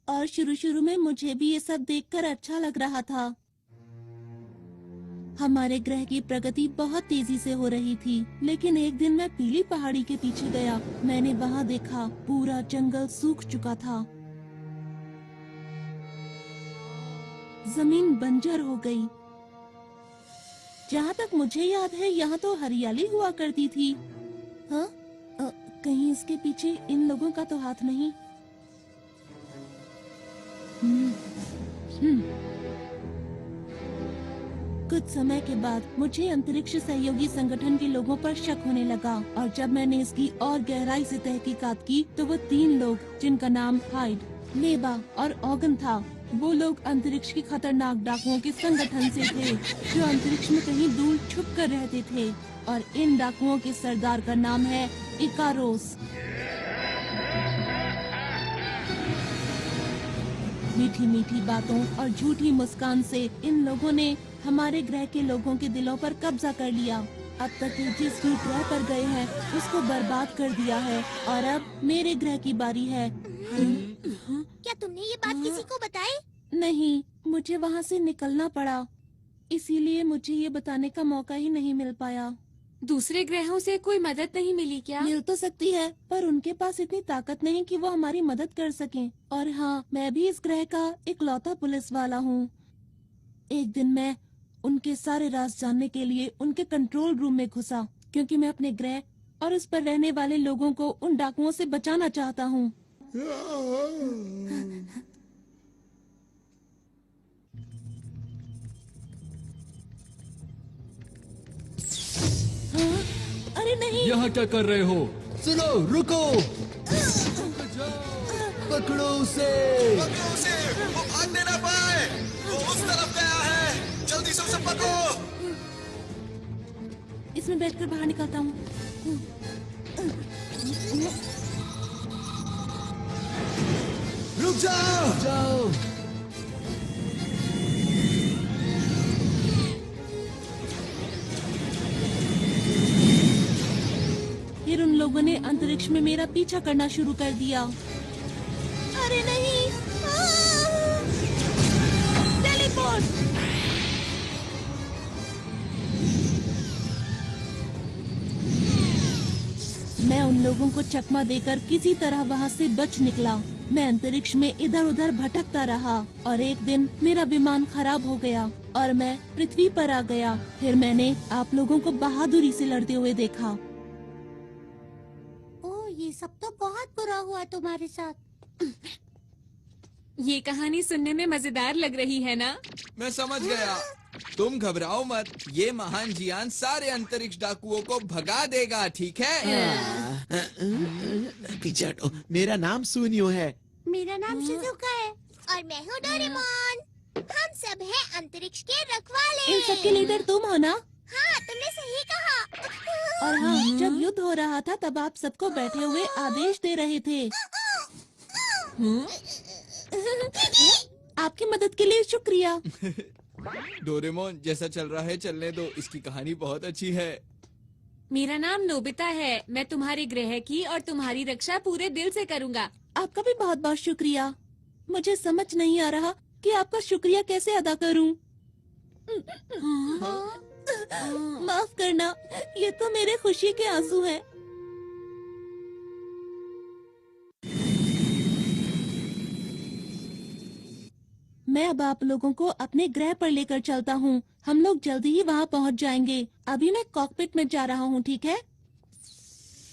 और शुरू में मुझे भी ये सब देखकर अच्छा लग रहा था। हमारे ग्रह की प्रगति बहुत तेजी से हो रही थी, लेकिन एक दिन मैं पीली पहाड़ी के पीछे गया। मैंने वहाँ देखा पूरा जंगल सूख चुका था। जमीन बंजर हो गई। जहाँ तक मुझे याद है यहाँ तो हरियाली हुआ करती थी। हाँ? कहीं इसके पीछे इन लोगों का तो हाथ नहीं? कुछ समय के बाद मुझे अंतरिक्ष सहयोगी संगठन के लोगों पर शक होने लगा, और जब मैंने इसकी और गहराई से तहकीकात की तो वो 3 लोग जिनका नाम हाइड, लेबा और ऑगन था, वो लोग अंतरिक्ष की खतरनाक डाकुओं के संगठन से थे जो अंतरिक्ष में कहीं दूर छुप कर रहते थे। और इन डाकुओं के सरदार का नाम है इकारोस। मीठी मीठी बातों और झूठी मुस्कान से इन लोगों ने हमारे ग्रह के लोगों के दिलों पर कब्जा कर लिया। अब तक ये जिस भी ग्रह पर गए हैं उसको बर्बाद कर दिया है, और अब मेरे ग्रह की बारी है। क्या तुमने ये बात किसी को बताई? नहीं, मुझे वहाँ से निकलना पड़ा, इसीलिए मुझे ये बताने का मौका ही नहीं मिल पाया। दूसरे ग्रहों से कोई मदद नहीं मिली क्या? मिल तो सकती है, पर उनके पास इतनी ताकत नहीं कि वो हमारी मदद कर सकें। और हाँ, मैं भी इस ग्रह का इकलौता पुलिस वाला हूँ। एक दिन मैं उनके सारे राज जानने के लिए उनके कंट्रोल रूम में घुसा, क्योंकि मैं अपने ग्रह और उस पर रहने वाले लोगों को उन डाकुओं से बचाना चाहता हूँ। हाँ? अरे नहीं! यहाँ क्या कर रहे हो? सुनो, रुको! पकड़ो उसे! पकड़ो उसे! वो भागने ना पाए! वो उस तरफ गया है! जल्दी से उसे पकड़ो! इसमें बैठकर बाहर निकलता हूँ। रुक जाओ! फिर उन लोगों ने अंतरिक्ष में मेरा पीछा करना शुरू कर दिया। अरे नहीं! टेलीपोर्ट! मैं उन लोगों को चकमा देकर किसी तरह वहाँ से बच निकला। मैं अंतरिक्ष में इधर उधर भटकता रहा, और एक दिन मेरा विमान खराब हो गया और मैं पृथ्वी पर आ गया। फिर मैंने आप लोगों को बहादुरी से लड़ते हुए देखा। ये सब तो बहुत बुरा हुआ तुम्हारे साथ। ये कहानी सुनने में मजेदार लग रही है ना? मैं समझ गया। तुम घबराओ मत, ये महान जियान सारे अंतरिक्ष डाकुओं को भगा देगा, ठीक है? पीछे हटो। मेरा नाम सुनियो है। मेरा नाम शिजुका है। और मैं हूँ डोरेमोन। हम सब हैं अंतरिक्ष के रखवाले। इन सब के लीडर तुम हो ना? हाँ, तुमने सही कहा। और हाँ, जब युद्ध हो रहा था तब आप सबको बैठे हुए आदेश दे रहे थे। आपकी मदद के लिए शुक्रिया। डोरेमोन, जैसा चल रहा है चलने दो, इसकी कहानी बहुत अच्छी है। मेरा नाम नोबिता है। मैं तुम्हारे ग्रह की और तुम्हारी रक्षा पूरे दिल से करूँगा। आपका भी बहुत बहुत शुक्रिया। मुझे समझ नहीं आ रहा कि आपका शुक्रिया कैसे अदा करूं। माफ करना, ये तो मेरे खुशी के आंसू हैं। मैं अब आप लोगों को अपने ग्रह पर लेकर चलता हूँ। हम लोग जल्दी ही वहाँ पहुँच जाएंगे। अभी मैं कॉकपिट में जा रहा हूँ, ठीक है?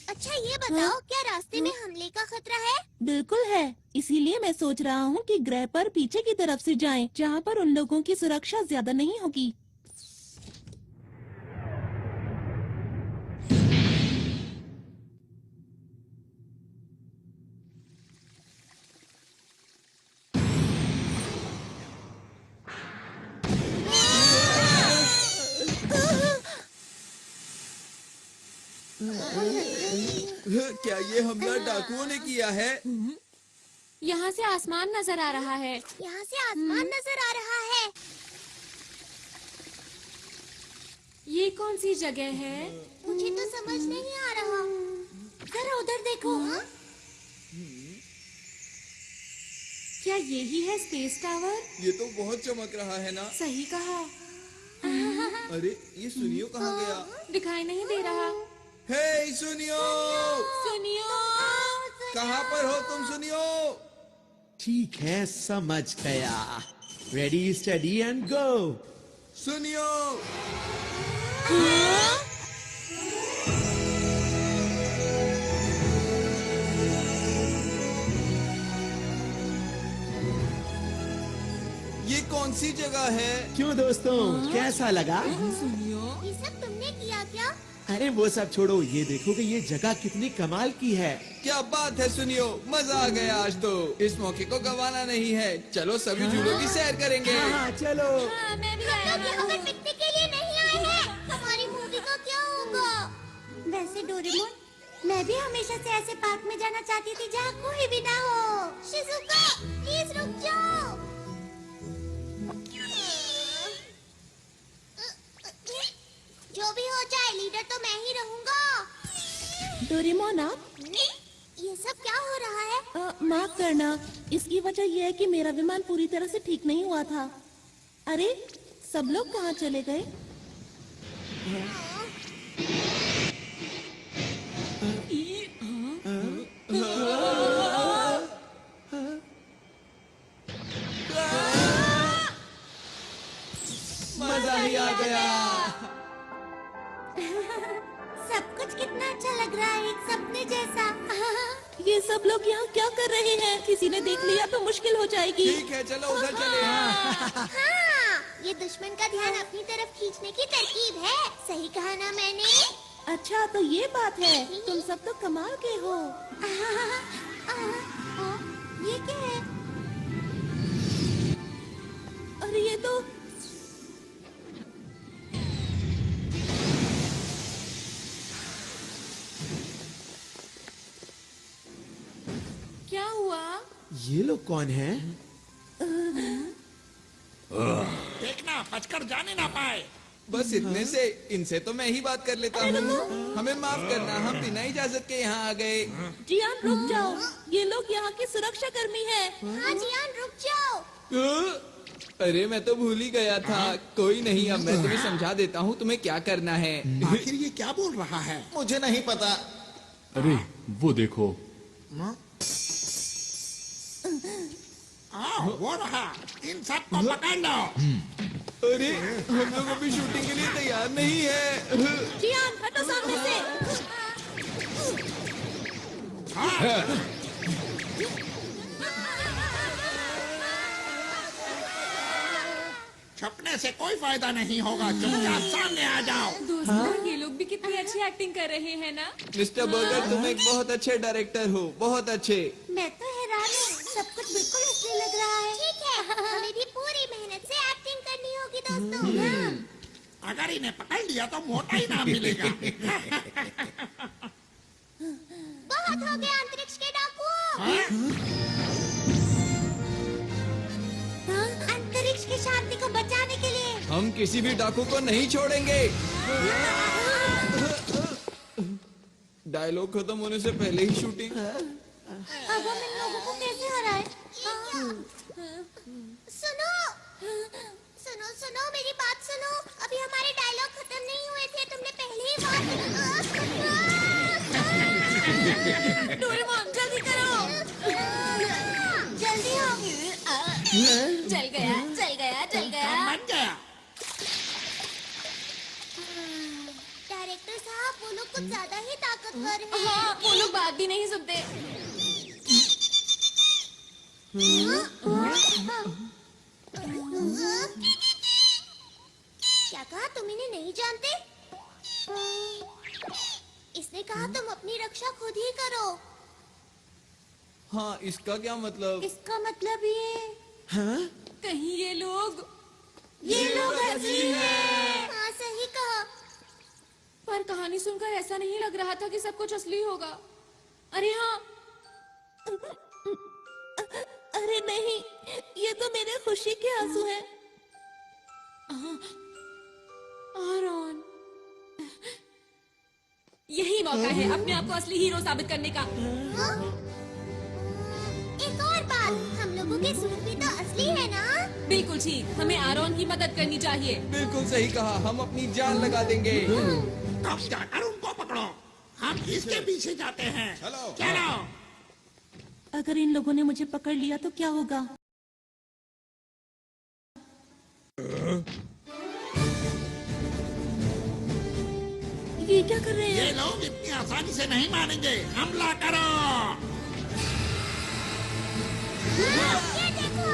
अच्छा, ये बताओ, क्या रास्ते में हमले का खतरा है? बिल्कुल है। इसीलिए मैं सोच रहा हूँ कि ग्रह पर पीछे की तरफ से जाएं, जहाँ पर उन लोगों की सुरक्षा ज्यादा नहीं होगी। क्या ये हमला डाकुओं ने किया है? यहाँ से आसमान नजर आ रहा है। यहाँ से आसमान नजर आ रहा है। ये कौन सी जगह है? मुझे तो समझ नहीं आ रहा। जरा उधर देखो। क्या यही है स्पेस टावर? ये तो बहुत चमक रहा है ना। सही कहा। अरे ये सुनियो कहाँ गया? दिखाई नहीं दे रहा। हे सुनियो, सुनियो, कहाँ पर हो तुम सुनियो? ठीक है, समझ गया। Ready, study and go. सुनियो। ये कौन सी जगह है? क्यों दोस्तों, कैसा लगा? ये सब तुमने किया क्या? अरे वो सब छोड़ो, ये देखो कि ये जगह कितनी कमाल की है। क्या बात है सुनियो, मजा आ गया आज तो। इस मौके को गंवाना नहीं है। चलो सभी झूलों की सैर करेंगे। हाँ, चलो। मैं भी हम लोग यहाँ पर पिकनिक के लिए नहीं आए हैं। हमारी मूवी का क्या होगा? वैसे डोरेमोन, मैं भी हमेशा से ऐसे पार्क में जाना चाहती थी जहाँ कोई भी ना हो। शिजुका, प्लीज रुक जाओ। जो भी हो जाए, लीडर तो मैं ही रहूँगा। डोरेमोन, आप? ये सब क्या हो रहा है? माफ करना, इसकी वजह यह है कि मेरा विमान पूरी तरह से ठीक नहीं हुआ था। अरे, सब लोग कहाँ चले गए? मजा ही आ गया। सब कुछ कितना अच्छा लग रहा है, एक सपने जैसा। ये सब लोग यहाँ क्या कर रहे हैं? किसी ने देख लिया तो मुश्किल हो जाएगी। ठीक है, चलो उधर चले। हाँ, ये दुश्मन का ध्यान अपनी तरफ खींचने की तरकीब है। सही कहा ना मैंने? अच्छा, तो ये बात है। तुम सब तो कमाल के हो। ये क्या है? अरे ये तो क्या हुआ? ये लोग कौन हैं? देखना, बचकर जाने ना पाए। बस इतने से, इनसे तो मैं ही बात कर लेता हूँ। हमें माफ करना, हम बिना इजाजत के यहाँ आ गए। जियान, रुक जाओ। ये लोग यहाँ के सुरक्षा कर्मी हैं। हाँ जियान, रुक जाओ। अरे मैं तो भूल ही गया था। कोई नहीं, अब मैं तुम्हें समझा देता हूँ तुम्हें क्या करना है। आखिर ये क्या बोल रहा है? मुझे नहीं पता। अरे वो देखो। वो रहा। इन सब को पकड़ लो। अरे हम लोग अभी शूटिंग के लिए तैयार नहीं है। जियान, हटो सामने से। छुपने से कोई फायदा नहीं होगा। चुपचाप सामने आ जाओ। दोस्तों, ये लोग भी कितनी अच्छी एक्टिंग कर रहे हैं ना। मिस्टर बर्गर, तुम एक बहुत अच्छे डायरेक्टर हो, बहुत अच्छे। मैं तो हैरान हूँ, सब कुछ बिल्कुल असली लग रहा है। अगर इन्हें पकड़ लिया तो मोटा ही नाम मिलेगा। बहुत हो गया अंतरिक्ष के डाकू। अंतरिक्ष की शांति को बचाने के लिए हम किसी भी डाकू को नहीं छोड़ेंगे। डायलॉग खत्म होने से पहले ही शूटिंग। अब हम इन लोगों को कैसे हराएं? सुनो सुनो सुनो मेरी बात सुनो। अभी हमारे डायलॉग खत्म नहीं हुए थे, तुमने पहले ही बात। डोरेमोन जल्दी करो। जल्दी हो। चल गया चल गया चल गया। बन गया। डायरेक्टर साहब वो लोग कुछ ज्यादा ही ताकतवर हैं। हाँ, वो लोग बात भी नहीं सुनते। क्या कहा? तुम इन्हें नहीं जानते? इसने कहा तुम अपनी रक्षा खुद ही करो। हाँ, इसका क्या मतलब? इसका मतलब ये कहीं ये लोग असली हैं। हाँ सही कहा। पर कहानी सुनकर ऐसा नहीं लग रहा था कि सब कुछ असली होगा। अरे हाँ, अरे नहीं, ये तो मेरे खुशी के आंसू हैं। आरॉन, यही मौका है अपने आप को असली हीरो साबित करने का। एक और बात, हम लोगों के सूट भी तो असली है ना? बिल्कुल ठीक, हमें आरॉन की मदद करनी चाहिए। बिल्कुल सही कहा, हम अपनी जान लगा देंगे। तब जाकर उनको पकड़ो, हम इसके पीछे जाते हैं। चलो। अगर इन लोगों ने मुझे पकड़ लिया तो क्या होगा? ये क्या कर रहे हैं? ये लोग इतनी आसानी से नहीं मानेंगे। हमला करो। ये देखो।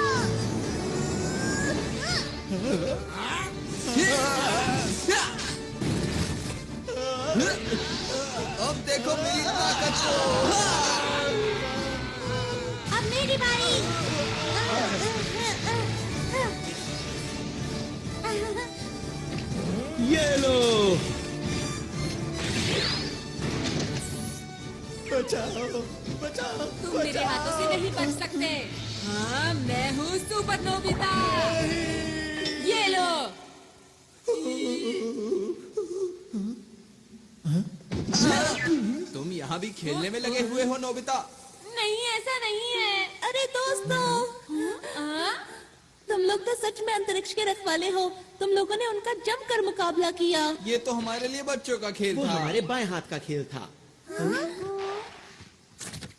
अब देखो मेरी ताकत को। अब मेरी बारी। ये लो। बचाओ बचाओ। तुम मेरे हाथों से नहीं बच सकते। हाँ, मैं हूँ सुपर नोबिता। ये लो। तुम यहाँ भी खेलने में लगे हुए हो नोबिता? नहीं, ऐसा नहीं है। अरे दोस्तों, तुम लोग तो सच में अंतरिक्ष के रखवाले हो। तुम लोगों ने उनका जमकर मुकाबला किया। ये तो हमारे लिए बच्चों का खेल वो था। हमारे बाएं हाथ का खेल था।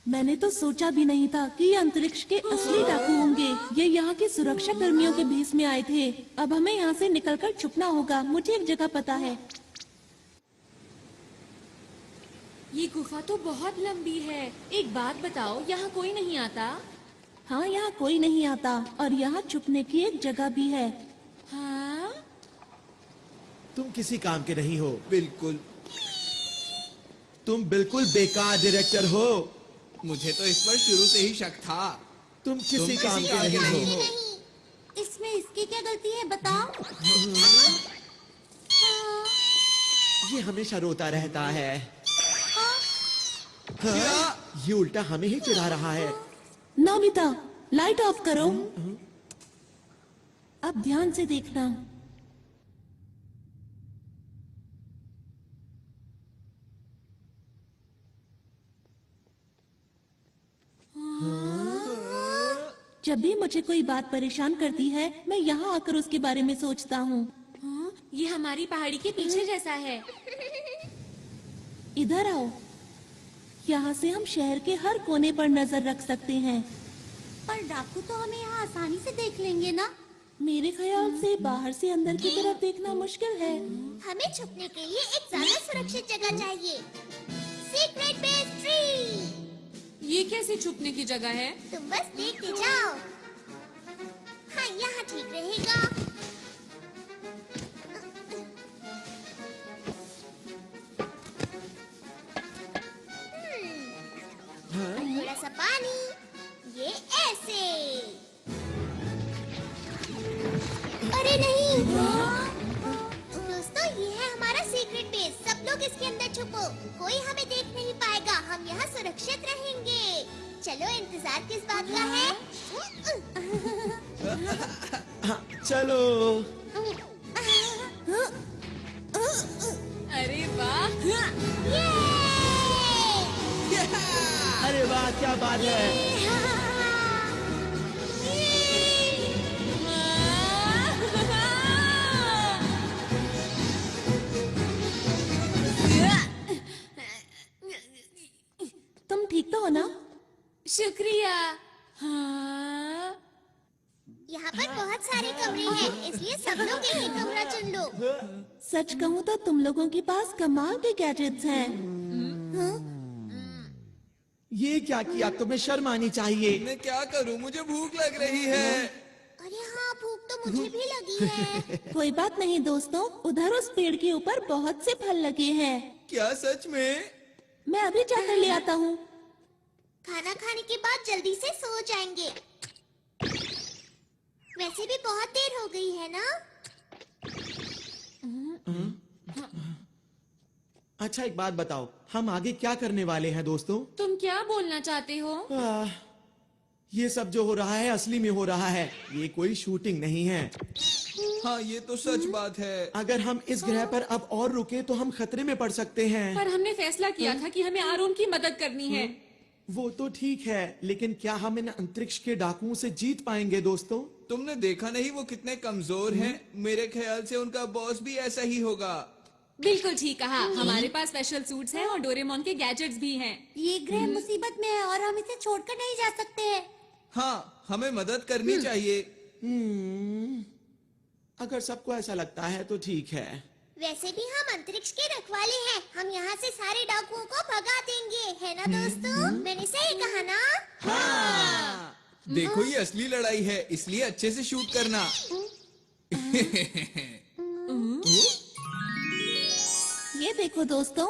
मैंने तो सोचा भी नहीं था कि ये अंतरिक्ष के असली डाकू होंगे। ये यहाँ के सुरक्षा कर्मियों के भेष में आए थे। अब हमें यहाँ से निकलकर छुपना होगा। मुझे एक जगह पता है। ये गुफा तो बहुत लंबी है। एक बात बताओ, यहाँ कोई नहीं आता? हाँ, यहाँ कोई नहीं आता और यहाँ छुपने की एक जगह भी है। हाँ? तुम किसी काम के नहीं हो। बिल्कुल। तुम बिल्कुल बेकार डायरेक्टर हो। मुझे तो इस पर शुरू से ही शक था। तुम किसी काम के नहीं हो। नहीं, इसमें इसकी क्या गलती है बताओ? ये हमेशा रोता रहता है। ये उल्टा हमें ही चिढ़ा रहा है। नोबिता, लाइट ऑफ करो। अब ध्यान से देखना। जब भी मुझे कोई बात परेशान करती है, मैं यहाँ आकर उसके बारे में सोचता हूँ। हाँ, ये हमारी पहाड़ी के पीछे जैसा है। इधर आओ। यहाँ से हम शहर के हर कोने पर नजर रख सकते हैं। पर डाकू तो हमें यहाँ आसानी से देख लेंगे ना? मेरे ख्याल से बाहर से अंदर की तरफ देखना मुश्किल है। हमें छुपने के लिए एक ज्यादा सुरक्षित जगह चाहिए। Secret base tree. ये कैसे छुपने की जगह है? तुम बस देखते जाओ। हाँ, यहाँ ठीक रहेगा। थोड़ा सा पानी, ये ऐसे। अरे नहीं, लोग इसके अंदर छुपो, कोई हमें देख नहीं पाएगा, हम यहाँ सुरक्षित रहेंगे। चलो, इंतजार किस बात का है? हाँ, चलो। अरे वाह! अरे वाह, क्या बात है। तुम ठीक तो हो ना? शुक्रिया। हाँ। यहाँ पर बहुत सारे कमरे हैं, इसलिए सब लोग एक ही कमरा चुन लो। सच कहूँ तो तुम लोगों के पास कमाल के गैजेट्स हैं। ये क्या किया? तुम्हें शर्म आनी चाहिए। मैं क्या करूं? मुझे भूख लग रही है। अरे हाँ, भूख तो मुझे भी लगी है। कोई बात नहीं दोस्तों, उधर उस पेड़ के ऊपर बहुत से फल लगे हैं। क्या सच में? मैं अभी जाकर ले आता हूँ। खाना खाने के बाद जल्दी से सो जाएंगे। वैसे भी बहुत देर हो गई है ना? अच्छा, एक बात बताओ, हम आगे क्या करने वाले हैं दोस्तों? तुम क्या बोलना चाहते हो? ये सब जो हो रहा है असली में हो रहा है, ये कोई शूटिंग नहीं है। हाँ, ये तो सच बात है। अगर हम इस ग्रह पर अब और रुके तो हम खतरे में पड़ सकते हैं। पर हमने फैसला किया था कि हमें आरोन की मदद करनी है। वो तो ठीक है, लेकिन क्या हम इन अंतरिक्ष के डाकुओं से जीत पाएंगे दोस्तों? तुमने देखा नहीं वो कितने कमजोर हैं? मेरे ख्याल से उनका बॉस भी ऐसा ही होगा। बिल्कुल ठीक कहा। हमारे पास स्पेशल सूट्स हैं और डोरेमोन के गैजेट्स भी हैं। ये ग्रह मुसीबत में है और हम इसे छोड़कर नहीं जा सकते। हाँ, हमें मदद करनी चाहिए। अगर सबको ऐसा लगता है तो ठीक है। वैसे भी हम अंतरिक्ष के रखवाले हैं, हम यहाँ से सारे डाकुओं को भगा देंगे, है ना दोस्तों? मैंने सही कहा ना? हाँ। देखो, ये असली लड़ाई है, इसलिए अच्छे से शूट करना। ये देखो दोस्तों,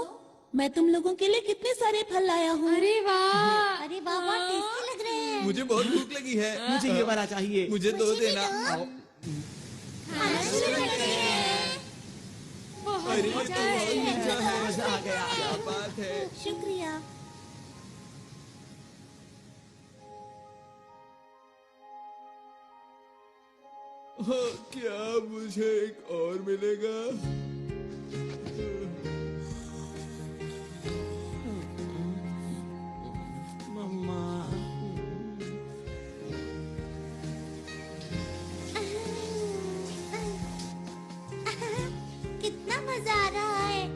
मैं तुम लोगों के लिए कितने सारे फल लाया हूँ। अरे वाह! अरे वाह, बहुत टेस्टी लग रहे हैं। मुझे बहुत भूख लगी है। मुझे ये वाला चाहिए। मुझे दो मुझे भी देना। दो। आओ। खाना शुरू करते हैं। बहुत अरे, मजा तो है। मजा आ गया। क्या बात है। शुक्रिया। हाँ, क्या मुझे एक और मिलेगा? मम्मा। कितना मजा आ रहा है।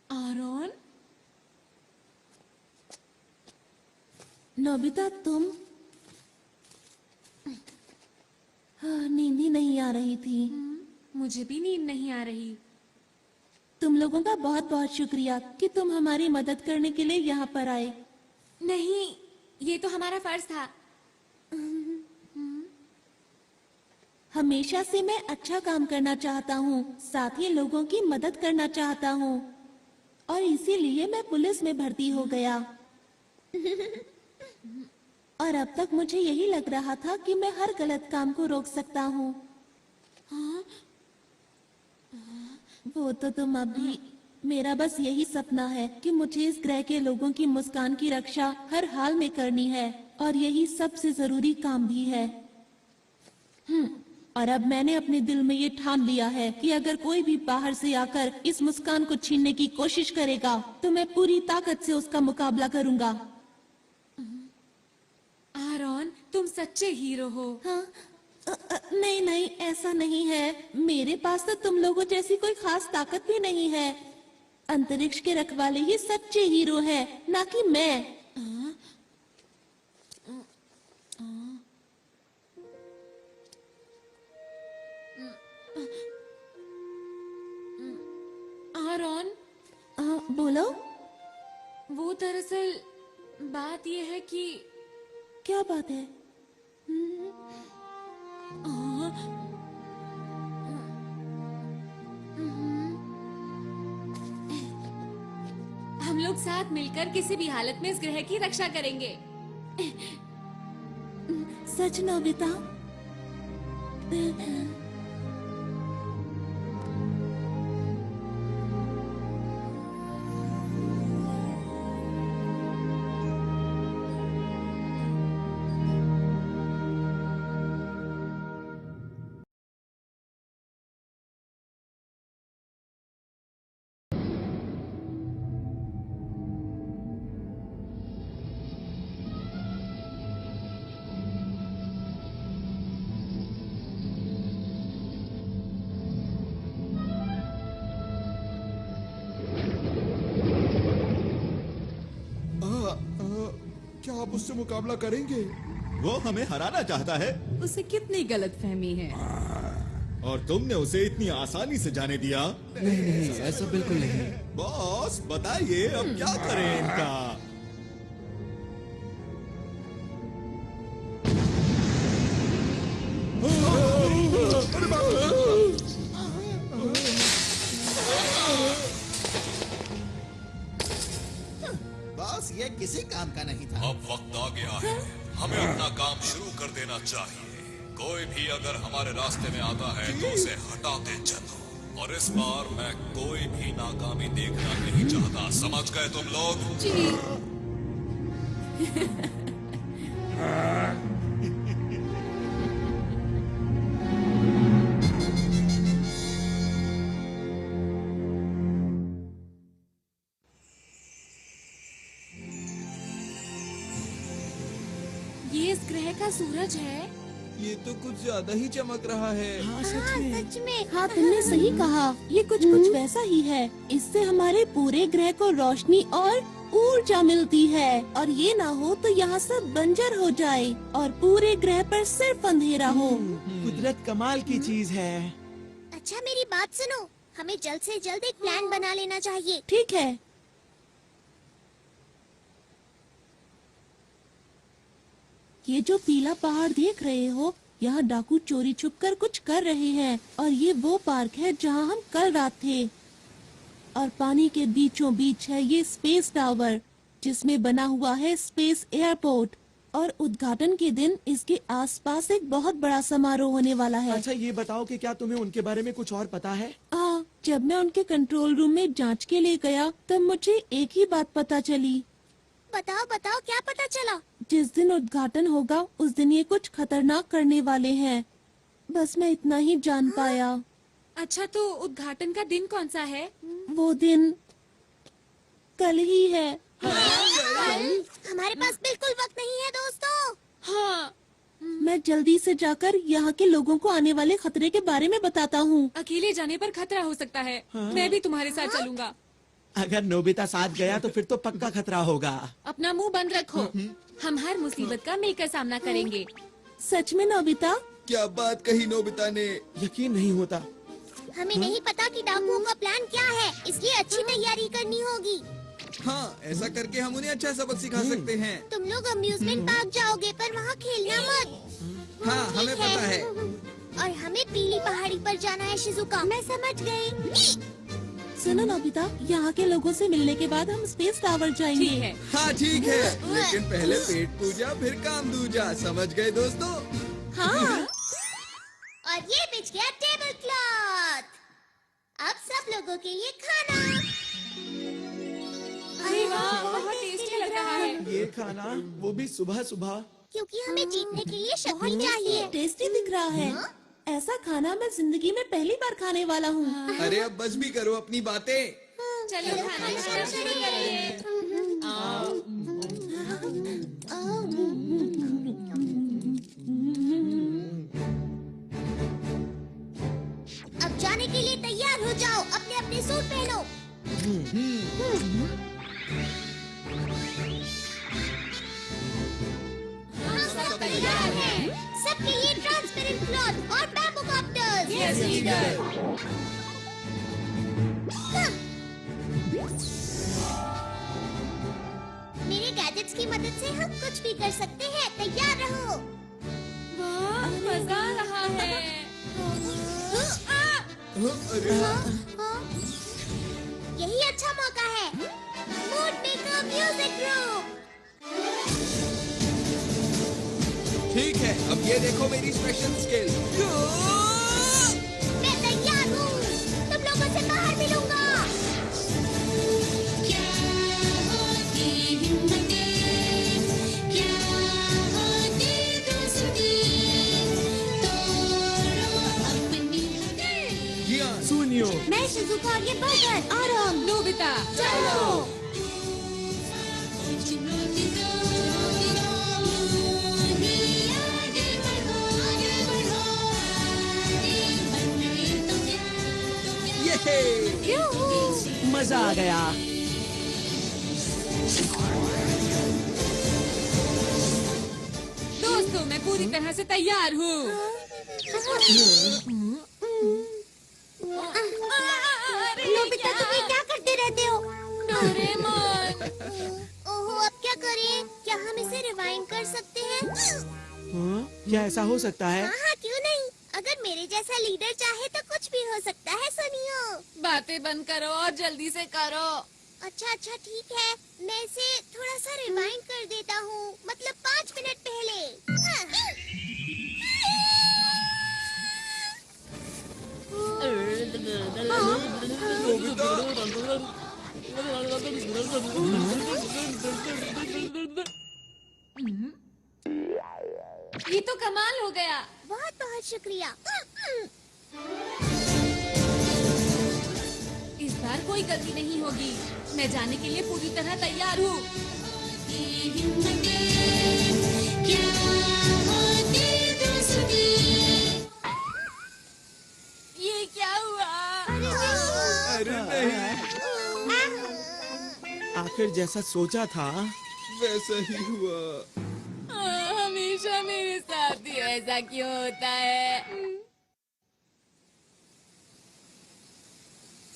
आरोन, नोबिता, तुम? हाँ, नींद ही नहीं आ रही थी। मुझे भी नींद नहीं आ रही। तुम लोगों का बहुत बहुत शुक्रिया कि तुम हमारी मदद करने के लिए यहाँ पर आए। नहीं, ये तो हमारा फर्ज था। हमेशा से मैं अच्छा काम करना चाहता हूँ, साथ ही लोगों की मदद करना चाहता हूँ, और इसीलिए मैं पुलिस में भर्ती हो गया। और अब तक मुझे यही लग रहा था कि मैं हर गलत काम को रोक सकता हूँ। वो तो तुम अभी। मेरा बस यही सपना है कि मुझे इस ग्रह के लोगों की मुस्कान की रक्षा हर हाल में करनी है, और यही सबसे जरूरी काम भी है। और अब मैंने अपने दिल में ये ठान लिया है कि अगर कोई भी बाहर से आकर इस मुस्कान को छीनने की कोशिश करेगा तो मैं पूरी ताकत से उसका मुकाबला करूंगा। आरोन, तुम सच्चे हीरो हो। हाँ? नहीं नहीं, ऐसा नहीं है। मेरे पास तो तुम लोगों जैसी कोई खास ताकत भी नहीं है। अंतरिक्ष के रखवाले ही सच्चे हीरो है, ना कि मैं। आरोन, बोलो। वो दरअसल बात ये है कि क्या बात है? हम लोग साथ मिलकर किसी भी हालत में इस ग्रह की रक्षा करेंगे। सच नोबिता? क्या आप उससे मुकाबला करेंगे? वो हमें हराना चाहता है। उसे कितनी गलतफहमी है। और तुमने उसे इतनी आसानी से जाने दिया? नहीं, ऐसा बिल्कुल नहीं। बॉस बताइए अब क्या करें इनका? बॉस ये किसी काम का नहीं था। अब वक्त आ गया है, हमें अपना काम शुरू कर देना चाहिए। कोई भी अगर हमारे रास्ते में आता है तो उसे हटाते चलो। और इस बार मैं कोई भी नाकामी देखना नहीं चाहता, समझ गए तुम लोग? जी। ये इस ग्रह का सूरज है। ये तो कुछ ज्यादा ही चमक रहा है। हाँ, सच में। हाँ, तुमने सही कहा। ये कुछ वैसा ही है। इससे हमारे पूरे ग्रह को रोशनी और ऊर्जा मिलती है। और ये ना हो तो यहाँ सब बंजर हो जाए और पूरे ग्रह पर सिर्फ अंधेरा हो। कुदरत कमाल की चीज है। अच्छा मेरी बात सुनो, हमें जल्द से जल्द एक प्लान बना लेना चाहिए। ठीक है। ये जो पीला पहाड़ देख रहे हो, यहाँ डाकू चोरी छुपकर कुछ कर रहे हैं। और ये वो पार्क है जहाँ हम कल रात थे। और पानी के बीचों बीच है ये स्पेस टावर, जिसमें बना हुआ है स्पेस एयरपोर्ट। और उद्घाटन के दिन इसके आसपास एक बहुत बड़ा समारोह होने वाला है। अच्छा ये बताओ कि क्या तुम्हें उनके बारे में कुछ और पता है? जब मैं उनके कंट्रोल रूम में जांच के लिए गया तब मुझे एक ही बात पता चली। बताओ बताओ, क्या पता चला? जिस दिन उद्घाटन होगा उस दिन ये कुछ खतरनाक करने वाले हैं। बस मैं इतना ही जान पाया। अच्छा तो उद्घाटन का दिन कौन सा है? वो दिन कल ही है। हमारे पास बिल्कुल वक्त नहीं है दोस्तों। हाँ। मैं जल्दी से जाकर यहाँ के लोगों को आने वाले खतरे के बारे में बताता हूँ। अकेले जाने पर खतरा हो सकता है। मैं भी तुम्हारे साथ चलूंगा। अगर नोबिता साथ गया तो फिर तो पक्का खतरा होगा। अपना मुंह बंद रखो। हम हर मुसीबत का मिलकर सामना करेंगे। सच में नोबिता? क्या बात कही नोबिता ने। यकीन नहीं होता। हमें नहीं पता कि डाकुओं का प्लान क्या है, इसलिए अच्छी तैयारी करनी होगी। हाँ, ऐसा करके हम उन्हें अच्छा सबक सिखा सकते हैं। तुम लोग अम्यूजमेंट पार्क जाओगे पर वहाँ खेलना मत। हाँ, हमें पता है। और हमें पीली पहाड़ी पर जाना है शिजुका। मैं समझ गई। सुनो नोबिता, यहाँ के लोगों से मिलने के बाद हम स्पेस टावर जाएंगे। ठीक है। हाँ ठीक है, लेकिन पहले पेट पूजा फिर काम दूजा, समझ गए दोस्तों? हाँ। और ये बिछ गया टेबल क्लॉथ। अब सब लोगों के लिए खाना। अरे वाह, बहुत टेस्टी लग रहा है। ये खाना, वो भी सुबह सुबह। क्योंकि हमें जीतने के लिए शक्ति चाहिए। टेस्टी दिख रहा है। ऐसा खाना मैं जिंदगी में पहली बार खाने वाला हूँ। अरे अब बस भी करो अपनी बातें। चलो खाना खाना शुरू करिए। अब जाने के लिए तैयार हो जाओ, अपने अपने सूट पहनो। हम सब तैयार हैं। सबके लिए ट्रांसपेरेंट क्लॉथ और बैम्बू कॉप्टर्स। Yes leader. मेरे गैजेट्स की मदद से हम कुछ भी कर सकते हैं। तैयार रहो। वाह, मजा आ रहा है। अरे यही अच्छा मौका है। Mood music group. ठीक है, अब ये देखो मेरी स्पेशल स्किल। मैं तैयार हूँ, तुम लोगों से बाहर मिलूंगा। क्या होती हिम्मतें, क्या होती दोस्ती, तोड़ो अपनी हदें। जियान, सुनियो, मैं शिजुका और ये बर्गर। आराम, नोबिता चलो। ये मजा आ गया। दोस्तों, मैं पूरी तरह से तैयार हूँ। नोबिता, तुम ये क्या करते रहते हो? डोरेमोन। ओहो, अब क्या करें? क्या हम इसे रिवाइंड कर सकते हैं? हाँ? क्या ऐसा हो सकता है? हाँ, क्यों नहीं? अगर मेरे जैसा लीडर चाहे तो कुछ भी हो सकता है। सुनियो। बातें बंद करो और जल्दी से करो। अच्छा अच्छा, ठीक है। मैं इसे थोड़ा सा रिवाइंड कर देता हूँ, मतलब 5 मिनट पहले। ये तो कमाल हो गया। बहुत बहुत शुक्रिया। इस बार कोई गलती नहीं होगी। मैं जाने के लिए पूरी तरह तैयार हूँ। ये क्या हुआ? अरे नहीं, आखिर जैसा सोचा था वैसा ही हुआ। हमेशा मेरे साथ ही ऐसा क्यों होता है?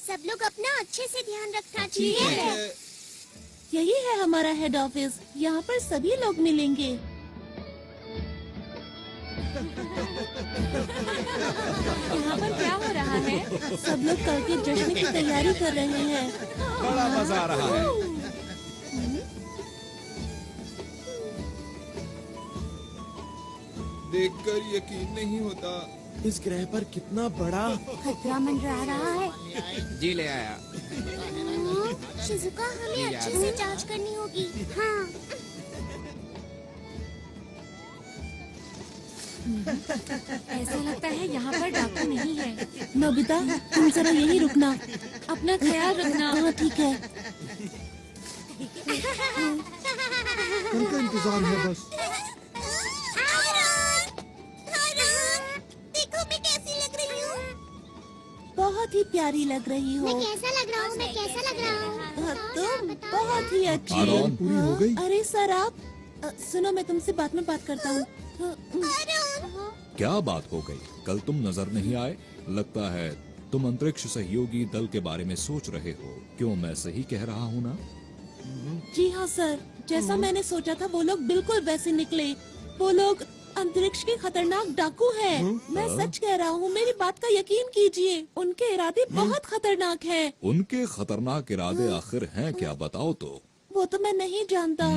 सब लोग अपना अच्छे से ध्यान रखना ठीक चाहिए। है। यही है हमारा हेड ऑफिस। यहाँ पर सभी लोग मिलेंगे। यहाँ पर क्या हो रहा है? सब लोग कल के जश्न की तैयारी कर रहे हैं। बड़ा मजा आ रहा है। देखकर यकीन नहीं होता। इस ग्रह पर कितना बड़ा खतरा मंडरा रहा है। जी ले आया। शिजुका, हमें अच्छे से जांच करनी होगी। हाँ। ऐसा लगता है यहाँ पर डाकू नहीं है। नोबिता, तुम जरा यहीं रुकना। अपना ख्याल रखना। हाँ, ठीक है। उनका इंतजार है बस। देखो मैं कैसी लग रही हूँ। बहुत ही प्यारी लग रही हो। मैं कैसा लग रहा हूँ? मैं कैसा लग रहा हूँ? तुम बहुत ही अच्छी हो। आरोन, पूरी हो गई। अरे सर, आप सुनो, मैं तुमसे बाद में बात करता हूँ। क्या बात हो गई? कल तुम नजर नहीं आए। लगता है तुम अंतरिक्ष सहयोगी दल के बारे में सोच रहे हो। क्यों, मैं सही कह रहा हूँ ना? जी हाँ सर, जैसा मैंने सोचा था वो लोग बिल्कुल वैसे निकले। वो लोग अंतरिक्ष के खतरनाक डाकू हैं। मैं सच कह रहा हूँ, मेरी बात का यकीन कीजिए। उनके इरादे बहुत खतरनाक हैं। उनके खतरनाक इरादे आखिर हैं क्या, बताओ तो। वो तो मैं नहीं जानता,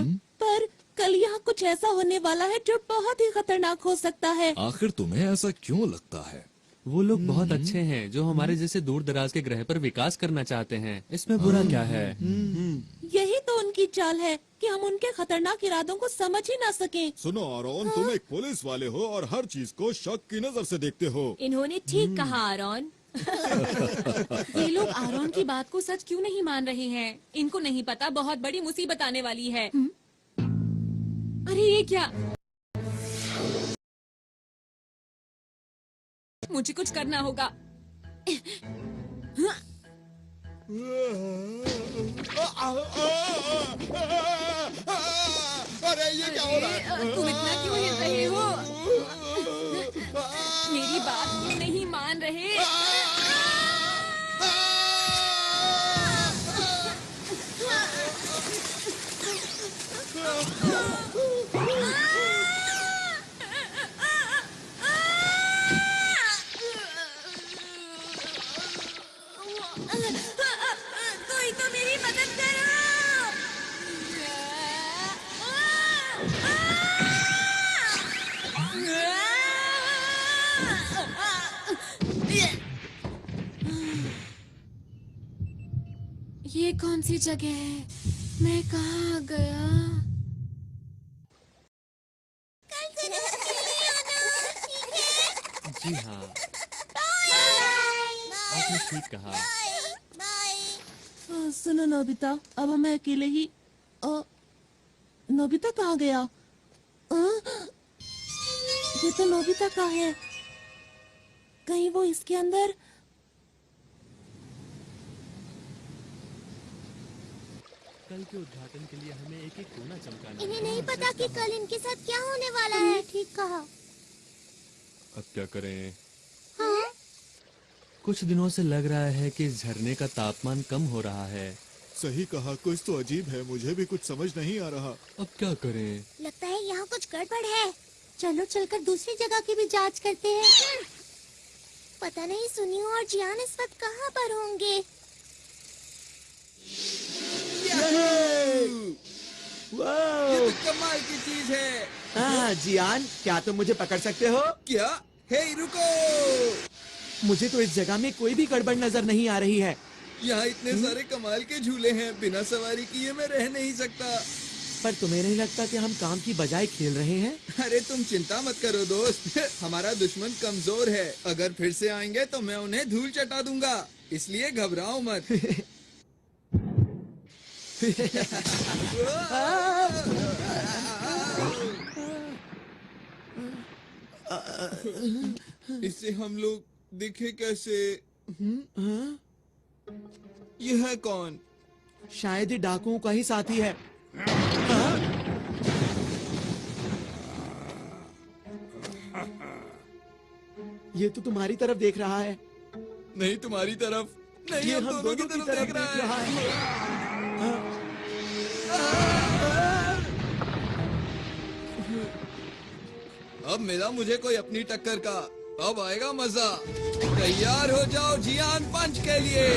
पर कल यहाँ कुछ ऐसा होने वाला है जो बहुत ही खतरनाक हो सकता है। आखिर तुम्हें ऐसा क्यों लगता है? वो लोग बहुत अच्छे हैं जो हमारे जैसे दूर दराज के ग्रह पर विकास करना चाहते हैं। इसमें बुरा क्या है? यही तो उनकी चाल है कि हम उनके खतरनाक इरादों को समझ ही ना सकें। सुनो आरोन, तुम एक पुलिस वाले हो और हर चीज को शक की नजर से देखते हो। इन्होंने ठीक कहा आरोन। ये लोग आरोन की बात को सच क्यों नहीं मान रहे हैं? इनको नहीं पता बहुत बड़ी मुसीबत आने वाली है। अरे ये क्या? मुझे कुछ करना होगा। अरे ये क्या हो रहा है? तुम इतना क्यों हिल रहे हो? मेरी बात क्यों नहीं मान रहे? कोई तो मेरी मदद करो। ये कौन सी जगह है? मैं कहाँ आ गया? जी हाँ, आपने ठीक कहा। सुनो नोबिता, अब हमें अकेले ही नोबिता कहाँ गया? ये तो नोबिता का है। कहीं वो इसके अंदर? कल के उद्घाटन के लिए हमें एक एक कोना चमकाना है। इन्हें नहीं पता कि कल इनके साथ क्या होने वाला है। ठीक कहा। अब क्या करें? हाँ? कुछ दिनों से लग रहा है कि इस झरने का तापमान कम हो रहा है। सही कहा, कुछ तो अजीब है, मुझे भी कुछ समझ नहीं आ रहा। अब क्या करें? लगता है यहाँ कुछ गड़बड़ है। चलो चलकर दूसरी जगह की भी जांच करते हैं। पता नहीं सुनियो और जियान इस वक्त कहाँ पर होंगे। ये तो कमाल की चीज है। जियान, क्या तुम मुझे पकड़ सकते हो? क्या? हे रुको! मुझे तो इस जगह में कोई भी गड़बड़ नजर नहीं आ रही है। यहाँ इतने सारे कमाल के झूले हैं, बिना सवारी किए मैं रह नहीं सकता। पर तुम्हें नहीं लगता कि हम काम की बजाय खेल रहे हैं? अरे तुम चिंता मत करो दोस्त, हमारा दुश्मन कमजोर है। अगर फिर से आएंगे तो मैं उन्हें धूल चटा दूंगा, इसलिए घबराओ मत। इससे हम लोग दिखे कैसे? यह है कौन? शायद ही डाकुओं का ही साथी है। ये तो तुम्हारी तरफ देख रहा है। नहीं तुम्हारी तरफ नहीं, ये हम दोनों की तरफ देख रहा है। अब मिला मुझे कोई अपनी टक्कर का, अब आएगा मजा। तैयार हो जाओ जियान पंच के लिए।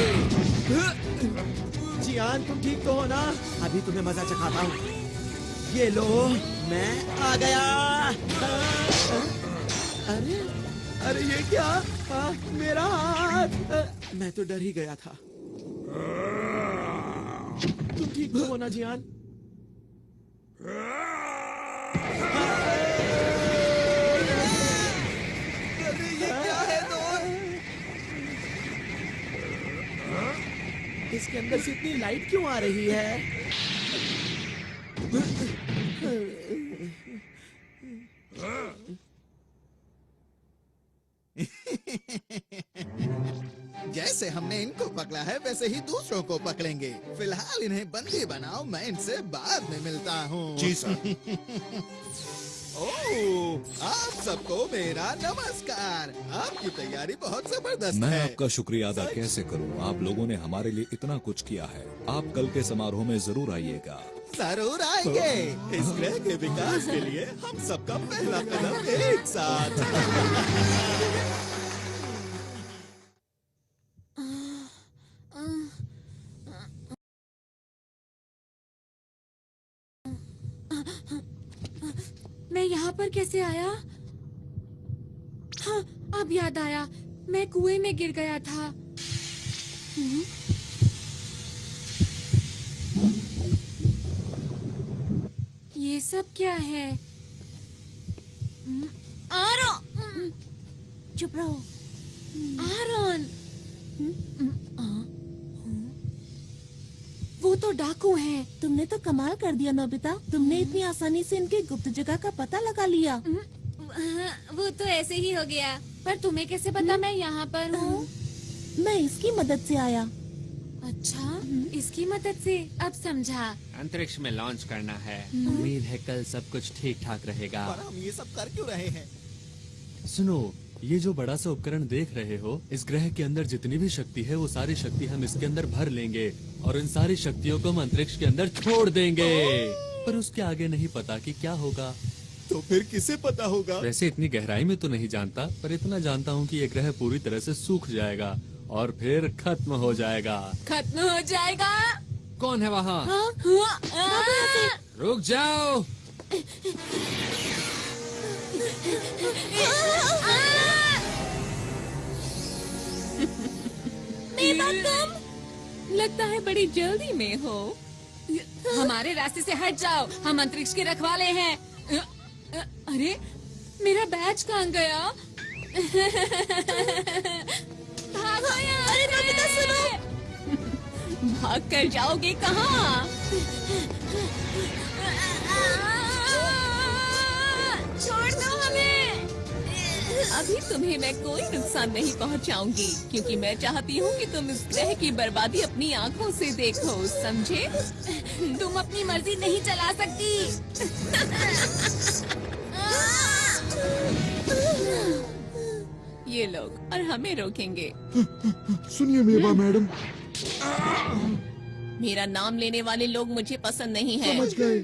जियान, तुम ठीक तो हो ना? अभी तुम्हें मजा चखाता हूँ। ये लो, मैं आ गया। अरे अरे ये क्या? मेरा हाथ! मैं तो डर ही गया था। तुम ठीक तो हो ना जियान? इसके अंदर से इतनी लाइट क्यों आ रही है? जैसे हमने इनको पकड़ा है वैसे ही दूसरों को पकड़ेंगे। फिलहाल इन्हें बंदी बनाओ, मैं इनसे बाद में मिलता हूँ। जी सर। ओह, आप सबको मेरा नमस्कार। आपकी तैयारी बहुत जबरदस्त मैं है। आपका शुक्रिया अदा कैसे करूं? आप लोगों ने हमारे लिए इतना कुछ किया है। आप कल के समारोह में जरूर आइएगा। जरूर आएंगे। इस ग्रह के विकास के लिए हम सबका पहला कदम एक साथ। मैं यहाँ पर कैसे आया? हाँ, अब याद आया, मैं कुएं में गिर गया था। ये सब क्या है? आरोन! चुप रहो। आरोन! वो तो डाकू हैं। तुमने तो कमाल कर दिया नोबिता। तुमने इतनी आसानी से इनकी गुप्त जगह का पता लगा लिया। वो तो ऐसे ही हो गया। पर तुम्हें कैसे पता मैं यहाँ पर हूँ? मैं इसकी मदद से आया। अच्छा, इसकी मदद से? अब समझा। अंतरिक्ष में लॉन्च करना है। उम्मीद है कल सब कुछ ठीक ठाक रहेगा। पर हम ये सब कर क्यों रहे हैं? सुनो, ये जो बड़ा सा उपकरण देख रहे हो, इस ग्रह के अंदर जितनी भी शक्ति है वो सारी शक्ति हम इसके अंदर भर लेंगे और इन सारी शक्तियों को हम अंतरिक्ष के अंदर छोड़ देंगे। पर उसके आगे नहीं पता कि क्या होगा। तो फिर किसे पता होगा? वैसे इतनी गहराई में तो नहीं जानता, पर इतना जानता हूँ कि ये ग्रह पूरी तरह से सूख जाएगा और फिर खत्म हो जाएगा। खत्म हो जाएगा? कौन है वहाँ? रुक जाओ। मेरा दम! लगता है बड़ी जल्दी में हो। हमारे रास्ते से हट जाओ, हम अंतरिक्ष के रखवाले हैं। अरे मेरा बैज कहाँ गया? भागो यहाँ से। नोबिता सुनो, भाग कर जाओगे कहाँ? छोड़ दो हमें। अभी तुम्हें मैं कोई नुकसान नहीं पहुंचाऊंगी, क्योंकि मैं चाहती हूँ कि तुम इस ग्रह की बर्बादी अपनी आँखों से देखो, समझे? तुम अपनी मर्जी नहीं चला सकती। ये लोग और हमें रोकेंगे। सुनिए मेवा मैडम, मेरा नाम लेने वाले लोग मुझे पसंद नहीं है। समझ गए।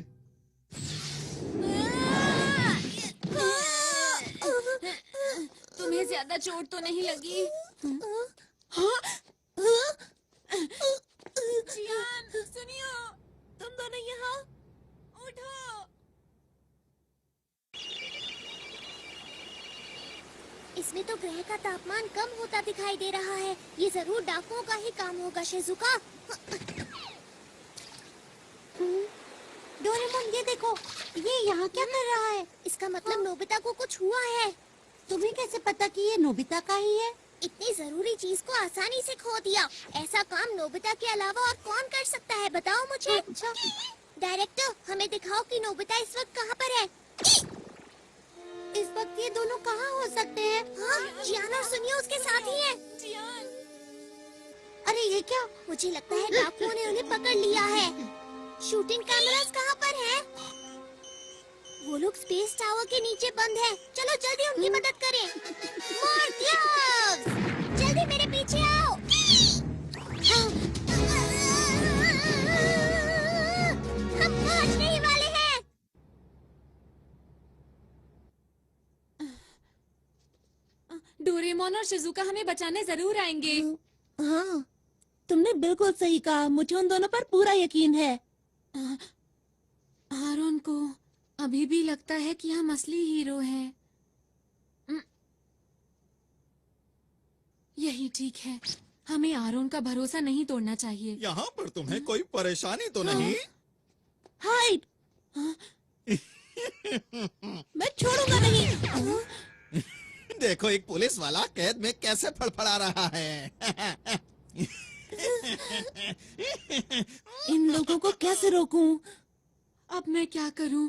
तुम्हें ज्यादा चोट तो नहीं लगी? जियान, सुनियो, तुम दोनों यहाँ उठो। इसमें तो ग्रह का तापमान कम होता दिखाई दे रहा है। ये जरूर डाकुओं का ही काम होगा, शिजुका। डोरेमोन, ये देखो, ये यहाँ क्या कर रहा है? इसका मतलब नोबिता को कुछ हुआ है। तुम्हें कैसे पता कि ये नोबिता का ही है? इतनी जरूरी चीज को आसानी से खो दिया। ऐसा काम नोबिता के अलावा और कौन कर सकता है, बताओ मुझे। अच्छा डायरेक्टर, हमें दिखाओ कि नोबिता इस वक्त कहाँ पर है। इस वक्त ये दोनों कहाँ हो सकते हैं? हाँ, जियान और सुनियो उसके साथ ही हैं। जियान, अरे ये क्या? मुझे लगता है डाकुओं ने उन्हें पकड़ लिया है। शूटिंग कैमरास कहाँ पर हैं? वो लोग स्पेस टावर के नीचे बंद हैं। चलो जल्दी उनकी मदद करें। मोर्टियस, जल्दी मेरे पीछे आओ। हम पहुंचने ही वाले हैं। डोरेमोन और शिजुका हमें बचाने जरूर आएंगे। हाँ, तुमने बिल्कुल सही कहा। मुझे उन दोनों पर पूरा यकीन है। आरोन को अभी भी लगता है कि हम असली हीरो हैं। यही ठीक है। हमें आरोन का भरोसा नहीं तोड़ना चाहिए। यहाँ पर तुम्हें कोई परेशानी तो नहीं? हाइड, मैं छोड़ूंगा नहीं। देखो, एक पुलिस वाला कैद में कैसे फड़फड़ा रहा है। इन लोगों को कैसे रोकूं? अब मैं क्या करूं?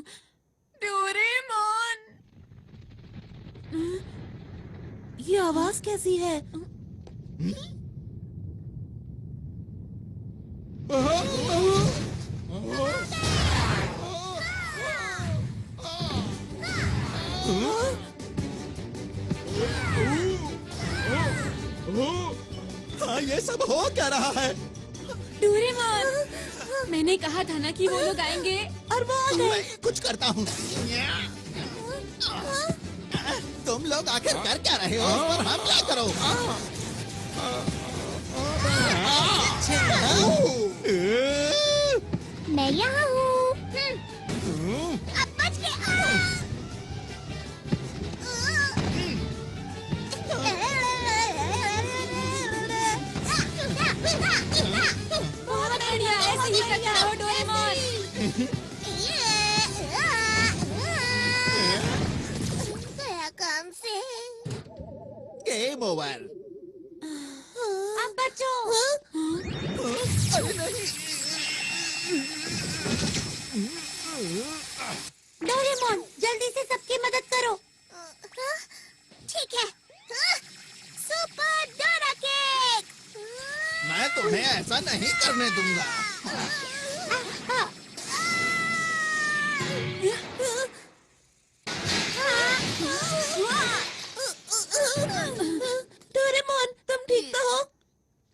डोरेमोन! ये आवाज कैसी है? हाँ, ये सब हो क्या रहा है? डोरेमोन, मैंने कहा था ना कि वो लोग आएंगे। और वो आ गए। मैं कुछ करता हूँ। तुम लोग आखिर कर क्या रहे हो? उस पर हमला करो। मैं यहाँ हूँ। अब बच के बहुत बढ़िया, ऐसे ही करते रहो डोरेमोन। गया काम से। Game over. अब बचो। डोरेमोन, जल्दी से सबकी मदद करो। ठीक है। Super Dora cake. मैं तुम्हें ऐसा नहीं करने दूंगा। डोरेमोन, तुम ठीक तो हो?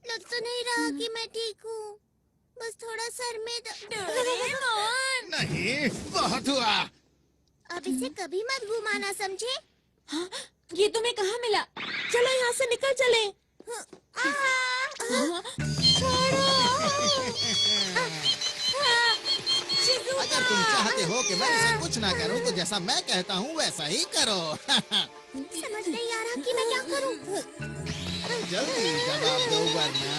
लग तो नहीं रहा कि मैं ठीक हूँ। बस थोड़ा सर में डोरेमोन! नहीं, बहुत हुआ। अब इसे कभी मत घुमाना, समझे? हाँ, ये तुम्हें कहाँ मिला? चलो यहाँ से निकल चले। अगर तुम चाहते हो कि मैं इसे कुछ ना करूं, तो जैसा मैं कहता हूँ वैसा ही करो। समझ नहीं आ रहा कि मैं क्या करूं। जल्दी जवाब दो वरना।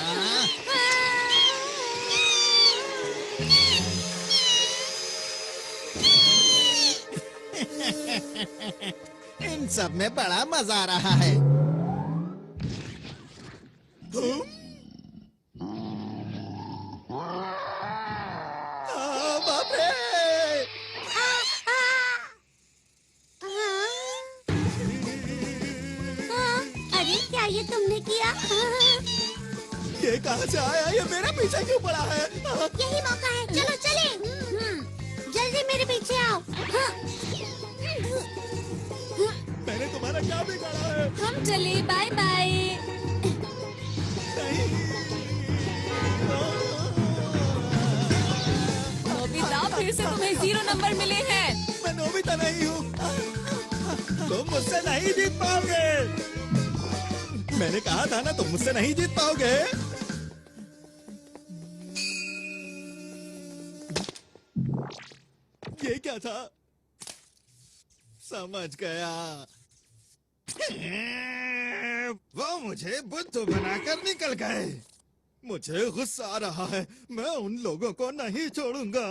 इन सब में बड़ा मजा आ रहा है। बाप रे! अरे क्या ये तुमने किया? ये कहाँ से आया? ये मेरे पीछे क्यों पड़ा है? यही मौका है, चलो चले। जल्दी मेरे पीछे आओ। मैंने तुम्हारा क्या बिगाड़ा है? हम चले, बाय बाय। नोबिता, फिर से तुम्हें 0 नंबर मिले हैं। मैं नोबिता नहीं हूँ। तुम मुझसे नहीं जीत पाओगे। मैंने कहा था ना, तुम मुझसे नहीं जीत पाओगे। ये क्या था? समझ गया। वो मुझे बुद्धू बनाकर निकल गए। मुझे गुस्सा आ रहा है। मैं उन लोगों को नहीं छोड़ूंगा।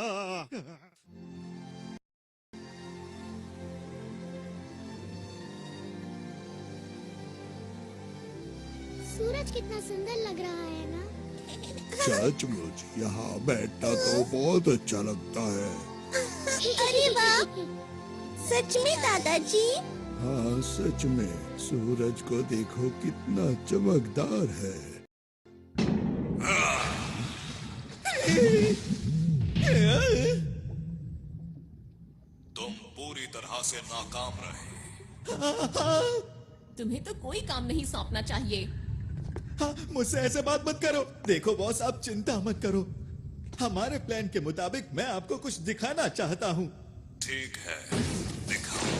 सूरज कितना सुंदर लग रहा है ना? सचमुच यहाँ बैठना तो बहुत अच्छा लगता है। अरे वाह! सच में दादाजी? हाँ सच में, सूरज को देखो कितना चमकदार है। तुम पूरी तरह से नाकाम रहे। तुम्हें तो कोई काम नहीं सौंपना चाहिए। हाँ, मुझसे ऐसे बात मत करो। देखो बॉस, आप चिंता मत करो। हमारे प्लान के मुताबिक मैं आपको कुछ दिखाना चाहता हूँ। ठीक है, दिखाओ।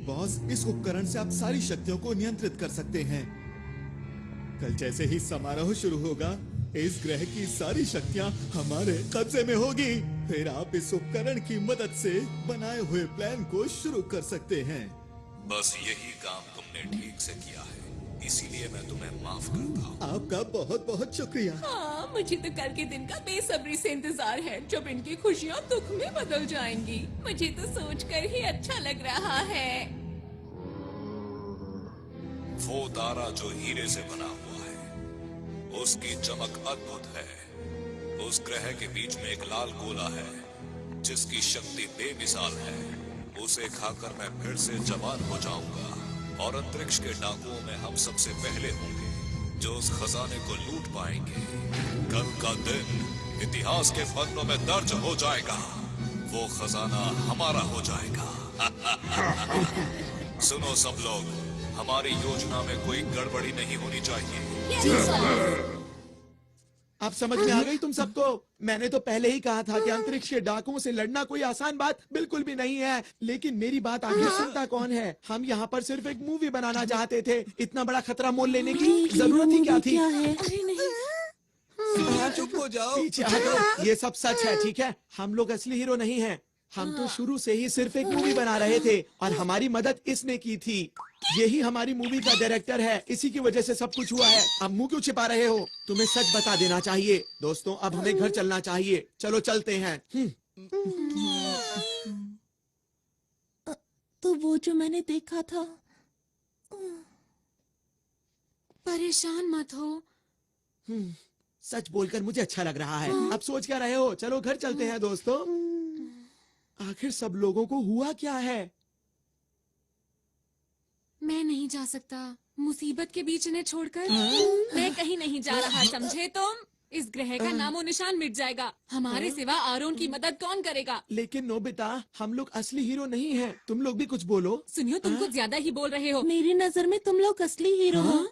बॉस, इस उपकरण से आप सारी शक्तियों को नियंत्रित कर सकते हैं। कल जैसे ही समारोह शुरू होगा, इस ग्रह की सारी शक्तियाँ हमारे कब्जे में होगी। फिर आप इस उपकरण की मदद से बनाए हुए प्लान को शुरू कर सकते हैं। बस यही काम तुमने ठीक से किया है, इसीलिए मैं तुम्हें माफ करता हूँ। आपका बहुत बहुत शुक्रिया। हाँ, मुझे तो कल के दिन का बेसब्री से इंतजार है, जब इनकी खुशियाँ दुख में बदल जाएंगी। मुझे तो सोचकर ही अच्छा लग रहा है। वो तारा जो हीरे से बना हुआ है, उसकी चमक अद्भुत है। उस ग्रह के बीच में एक लाल गोला है, जिसकी शक्ति बेमिसाल है। उसे खाकर मैं फिर से जवान हो जाऊंगा, और अंतरिक्ष के डाकुओं में हम सबसे पहले होंगे जो उस खजाने को लूट पाएंगे। कल का दिन इतिहास के पन्नों में दर्ज हो जाएगा। वो खजाना हमारा हो जाएगा। सुनो सब लोग, हमारी योजना में कोई गड़बड़ी नहीं होनी चाहिए। अब समझ में आ गई तुम सबको? मैंने तो पहले ही कहा था कि अंतरिक्ष के डाकुओं से लड़ना कोई आसान बात बिल्कुल भी नहीं है। लेकिन मेरी बात आखिर सुनता कौन है? हम यहाँ पर सिर्फ एक मूवी बनाना चाहते थे। इतना बड़ा खतरा मोल लेने की जरूरत ही क्या थी? अरे नहीं, सूर्या चुप हो जाओ। पीछे हटो। ये सब सच है, ठीक है? हम लोग असली हीरो नहीं हैं। हम तो शुरू से ही सिर्फ एक मूवी बना रहे थे और हमारी मदद इसने की थी। यही हमारी मूवी का डायरेक्टर है, इसी की वजह से सब कुछ हुआ है। अब मुंह क्यों छिपा रहे हो? तुम्हें सच बता देना चाहिए। दोस्तों, अब हमें घर चलना चाहिए। चलो चलते हैं। तो वो जो मैंने देखा था। परेशान मत हो। सच बोलकर मुझे अच्छा लग रहा है। अब सोच क्या रहे हो? चलो घर चलते हैं दोस्तों। आखिर सब लोगों को हुआ क्या है? मैं नहीं जा सकता मुसीबत के बीच इन्हें छोड़कर। मैं कहीं नहीं जा रहा, समझे तुम? इस ग्रह का नामो निशान मिट जाएगा। हमारे सिवा आरोन की मदद कौन करेगा? लेकिन नोबिता, हम लोग असली हीरो नहीं हैं। तुम लोग भी कुछ बोलो। सुनियो, तुम कुछ ज्यादा ही बोल रहे हो। मेरी नजर में तुम लोग असली हीरो हो।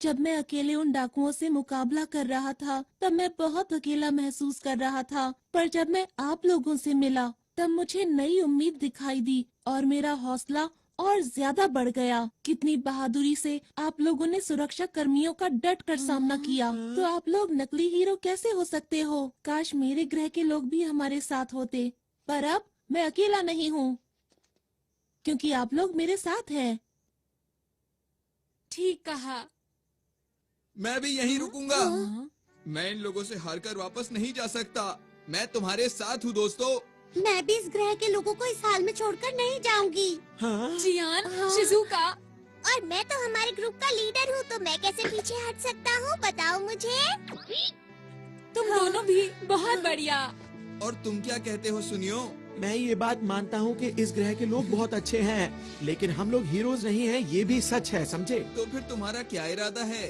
जब मैं अकेले उन डाकुओं से मुकाबला कर रहा था, तब मैं बहुत अकेला महसूस कर रहा था। पर जब मैं आप लोगों से मिला, तब मुझे नई उम्मीद दिखाई दी और मेरा हौसला और ज्यादा बढ़ गया। कितनी बहादुरी से आप लोगों ने सुरक्षा कर्मियों का डट कर सामना किया। तो आप लोग नकली हीरो कैसे हो सकते हो? काश मेरे ग्रह के लोग भी हमारे साथ होते। पर अब मैं अकेला नहीं हूँ, क्योंकि आप लोग मेरे साथ हैं। ठीक कहा। मैं भी यहीं रुकूंगा। मैं इन लोगों से हार कर वापस नहीं जा सकता। मैं तुम्हारे साथ हूँ दोस्तों। मैं भी इस ग्रह के लोगों को इस हाल में छोड़कर नहीं जाऊंगी। जियान, शिजुका, और मैं तो हमारे ग्रुप का लीडर हूँ, तो मैं कैसे पीछे हट सकता हूँ? बताओ मुझे। तुम दोनों भी बहुत बढ़िया। और तुम क्या कहते हो सुनियो? मैं ये बात मानता हूँ कि इस ग्रह के लोग बहुत अच्छे हैं, लेकिन हम लोग हीरोज नहीं हैं, ये भी सच है, समझे? तो फिर तुम्हारा क्या इरादा है?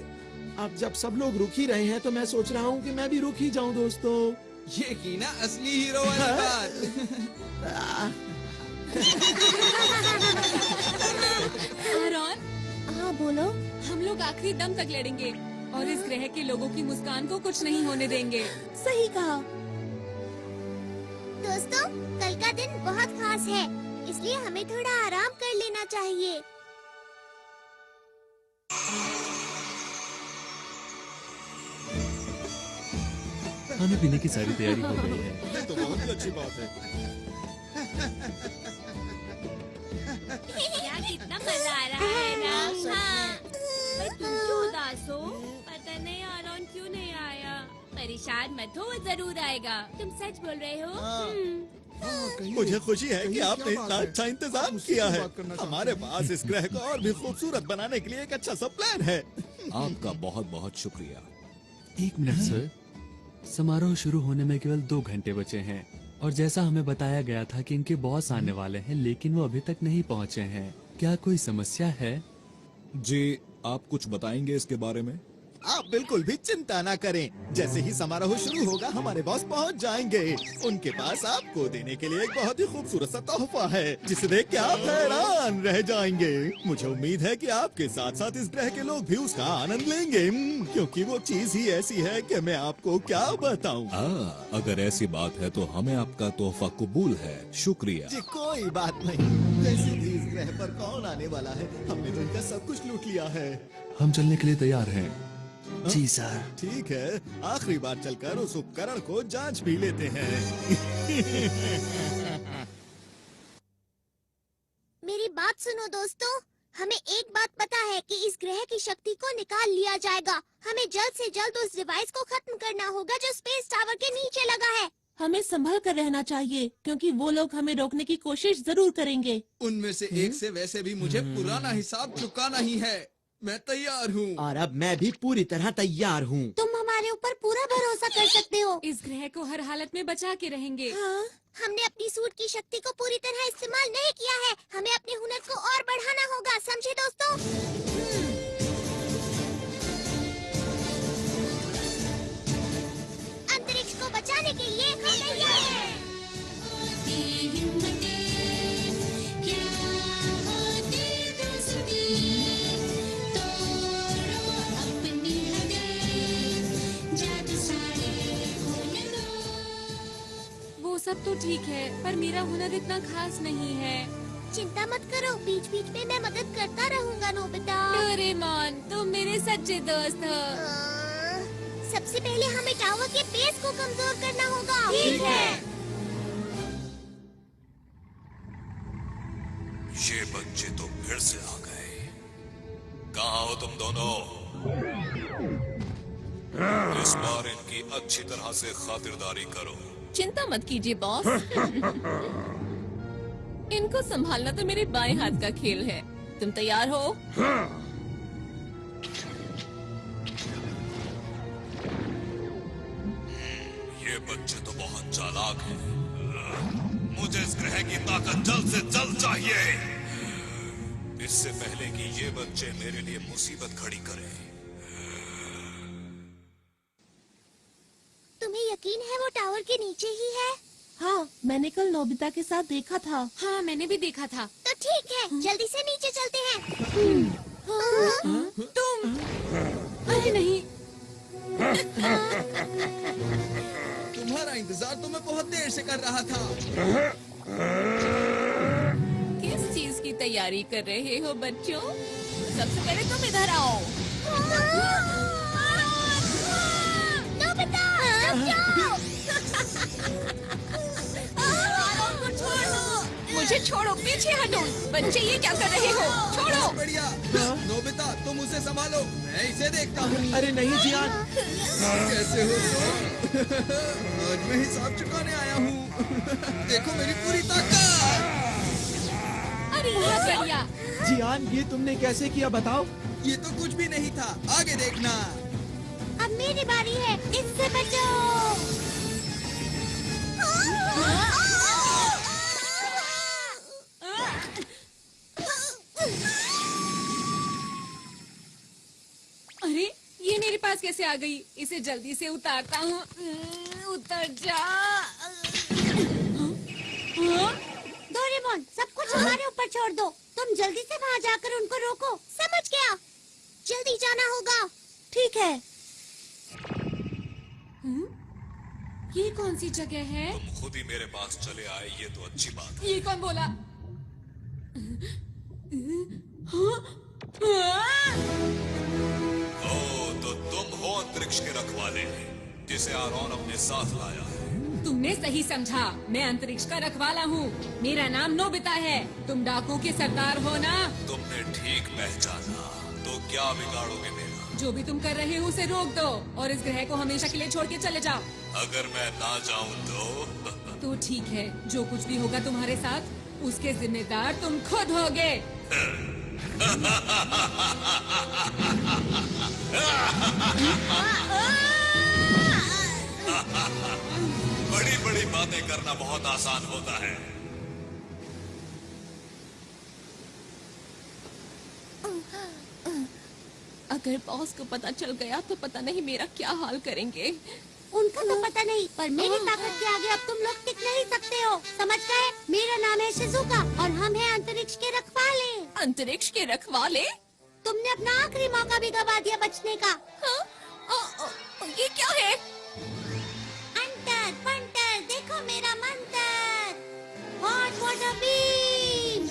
अब जब सब लोग रुक ही रहे हैं तो मैं सोच रहा हूँ कि मैं भी रुक ही जाऊँ दोस्तों। ये की ना असली हीरो वाली बात। आरॉन, हाँ बोलो। हम लोग आखिरी दम तक लड़ेंगे और इस ग्रह के लोगों की मुस्कान को कुछ नहीं होने देंगे। सही कहा। दोस्तों, कल का दिन बहुत खास है, इसलिए हमें थोड़ा आराम कर लेना चाहिए। खाने पीने की सारी तैयारी हो गई है। ये तो बहुत ही अच्छी बात है। यार कितना मजा आ रहा है ना। हाँ। पर तुम क्यों उदास हो? पता नहीं आरॉन क्यों नहीं आया। परेशान मत हो, वो जरूर आएगा। तुम सच बोल रहे हो? मुझे खुशी है कि आपने इतना अच्छा इंतजाम किया है। हमारे पास इस ग्रह को और भी खूबसूरत बनाने के लिए एक अच्छा सा प्लान है। आपका बहुत बहुत शुक्रिया। 1 मिनट सर, समारोह शुरू होने में केवल 2 घंटे बचे हैं और जैसा हमें बताया गया था कि इनके बॉस आने वाले हैं, लेकिन वो अभी तक नहीं पहुंचे हैं। क्या कोई समस्या है? जी, आप कुछ बताएंगे इसके बारे में? आप बिल्कुल भी चिंता ना करें। जैसे ही समारोह शुरू होगा हमारे बॉस पहुंच जाएंगे। उनके पास आपको देने के लिए एक बहुत ही खूबसूरत सा तोहफा है, जिसे देख के आप हैरान रह जाएंगे। मुझे उम्मीद है कि आपके साथ साथ इस ग्रह के लोग भी उसका आनंद लेंगे, क्योंकि वो चीज ही ऐसी है कि मैं आपको क्या बताऊं। अगर ऐसी बात है तो हमें आपका तोहफा कबूल है। शुक्रिया जी कोई बात नहीं। वैसे भी इस ग्रह पर कौन आने वाला है? हमने तो इनका सब कुछ लूट लिया है। हम चलने के लिए तैयार हैं। जी सर। ठीक है, आखिरी बार चलकर उस उपकरण को जांच भी लेते हैं। मेरी बात सुनो दोस्तों, हमें एक बात पता है कि इस ग्रह की शक्ति को निकाल लिया जाएगा। हमें जल्द से जल्द उस डिवाइस को खत्म करना होगा जो स्पेस टावर के नीचे लगा है। हमें संभल कर रहना चाहिए, क्योंकि वो लोग हमें रोकने की कोशिश जरूर करेंगे। उनमें से एक से वैसे भी मुझे पुराना हिसाब चुकाना ही है। मैं तैयार हूँ। और अब मैं भी पूरी तरह तैयार हूँ। तुम हमारे ऊपर पूरा भरोसा कर सकते हो। इस ग्रह को हर हालत में बचा के रहेंगे। हाँ, हमने अपनी सूट की शक्ति को पूरी तरह इस्तेमाल नहीं किया है। हमें अपने हुनर को और बढ़ाना होगा, समझे दोस्तों? अंतरिक्ष को बचाने के लिए हम तैयार हैं। सब तो ठीक है, पर मेरा हुनर इतना खास नहीं है। चिंता मत करो, बीच बीच में मैं मदद करता रहूंगा नोबिता। डोरेमोन, तुम मेरे सच्चे दोस्त हो। सबसे पहले हमें टावर के बेस को कमजोर करना होगा। ठीक है। ये बच्चे तो फिर से आ गए। कहाँ हो तुम दोनों? इस बार इनकी अच्छी तरह से खातिरदारी करो। चिंता मत कीजिए बॉस। इनको संभालना तो मेरे बाएं हाथ का खेल है। तुम तैयार हो? ये बच्चे तो बहुत चालाक हैं। मुझे इस ग्रह की ताकत जल्द से जल्द चाहिए, इससे पहले कि ये बच्चे मेरे लिए मुसीबत खड़ी करें। तुम्हें यकीन है वो टावर के नीचे ही है? हाँ, मैंने कल नोबिता के साथ देखा था। हाँ, मैंने भी देखा था। तो ठीक है, जल्दी से नीचे चलते हैं। तुम? अरे नहीं। तुम्हारा इंतजार तो मैं बहुत देर से कर रहा था। किस चीज की तैयारी कर रहे हो बच्चों? सबसे पहले तुम इधर आओ। मुझे छोड़ो, पीछे हटो। बच्चे ये क्या कर रहे हो? छोड़ो। बढ़िया। नोबिता तुम उसे संभालो, मैं इसे देखता हूँ। अरे नहीं जियान, कैसे हो तुम? आज मैं हिसाब चुकाने आया हूँ। देखो मेरी पूरी ताकत। अरे ये क्या किया? जियान ये तुमने कैसे किया बताओ? ये तो कुछ भी नहीं था, आगे देखना। अब मेरी बारी है, इससे बचो। अरे ये मेरे पास कैसे आ गई? इसे जल्दी से उतारता हूँ। उतर जा। डोरेमोन, सब कुछ हमारे ऊपर छोड़ दो। तुम जल्दी से वहाँ जाकर उनको रोको। समझ गया? जल्दी जाना होगा। ठीक है। ये कौन सी जगह है? तुम खुद ही मेरे पास चले आए, ये तो अच्छी बात है। ये कौन बोला? ओ, तो तुम हो अंतरिक्ष के रखवाले, जिसे आरोन अपने साथ लाया है। तुमने सही समझा, मैं अंतरिक्ष का रखवाला हूँ। मेरा नाम नोबिता है। तुम डाकुओं के सरदार हो ना? तुमने ठीक पहचाना। तो क्या बिगाड़ोगे मेरा? जो भी तुम कर रहे हो उसे रोक दो और इस ग्रह को हमेशा के लिए छोड़ के चले जाओ। अगर मैं ना जाऊँ तो ठीक है, जो कुछ भी होगा तुम्हारे साथ उसके जिम्मेदार तुम खुद होगे। बड़ी बड़ी बातें करना बहुत आसान होता है। अगर बॉस को पता चल गया तो पता नहीं मेरा क्या हाल करेंगे। उनको तो पता नहीं, पर मेरी ताकत के आगे अब तुम लोग टिक नहीं सकते हो। समझ गए? मेरा नाम है शिजुका और हम हैं अंतरिक्ष के रखवाले। अंतरिक्ष के रखवाले? तुमने अपना आखिरी मौका भी गवा दिया बचने का। ये क्या है? अंतर पंटर, देखो मेरा मंत्र, हॉट वाटर बीम।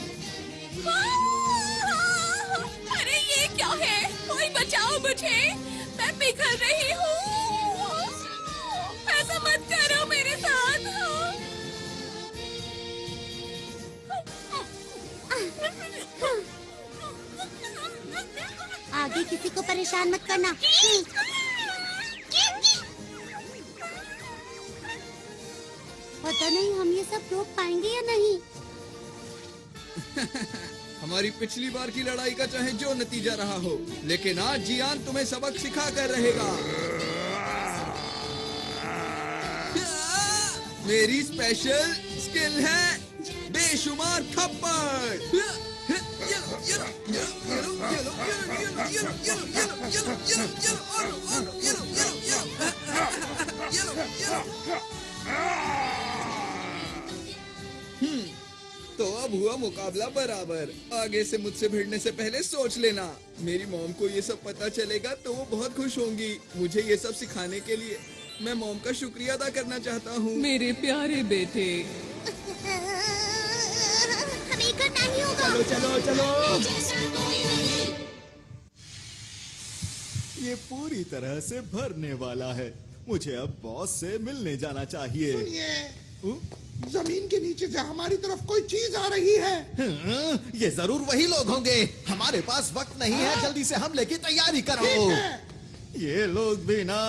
अरे ये क्या है? कोई बचाओ मुझे, मैं पिघल रही हूँ। ऐसा मत करो मेरे साथ। आगे किसी को परेशान मत करना। पता नहीं हम ये सब रोक पाएंगे या नहीं। हमारी पिछली बार की लड़ाई का चाहे जो नतीजा रहा हो, लेकिन आज जियान तुम्हें सबक सिखा कर रहेगा। मेरी स्पेशल स्किल है बेशुमार थप्पड़। तो अब हुआ मुकाबला बराबर। आगे से मुझसे भिड़ने से पहले सोच लेना। मेरी मॉम को ये सब पता चलेगा तो वो बहुत खुश होंगी। मुझे ये सब सिखाने के लिए मैं मॉम का शुक्रिया अदा करना चाहता हूँ। मेरे प्यारे बेटे, हमें करना ही होगा। चलो चलो चलो। ये पूरी तरह से भरने वाला है। मुझे अब बॉस से मिलने जाना चाहिए। सुनिए, जमीन के नीचे से हमारी तरफ कोई चीज आ रही है। ये जरूर वही लोग होंगे। हमारे पास वक्त नहीं है, जल्दी से हमले की तैयारी करो। ये लोग भी ना।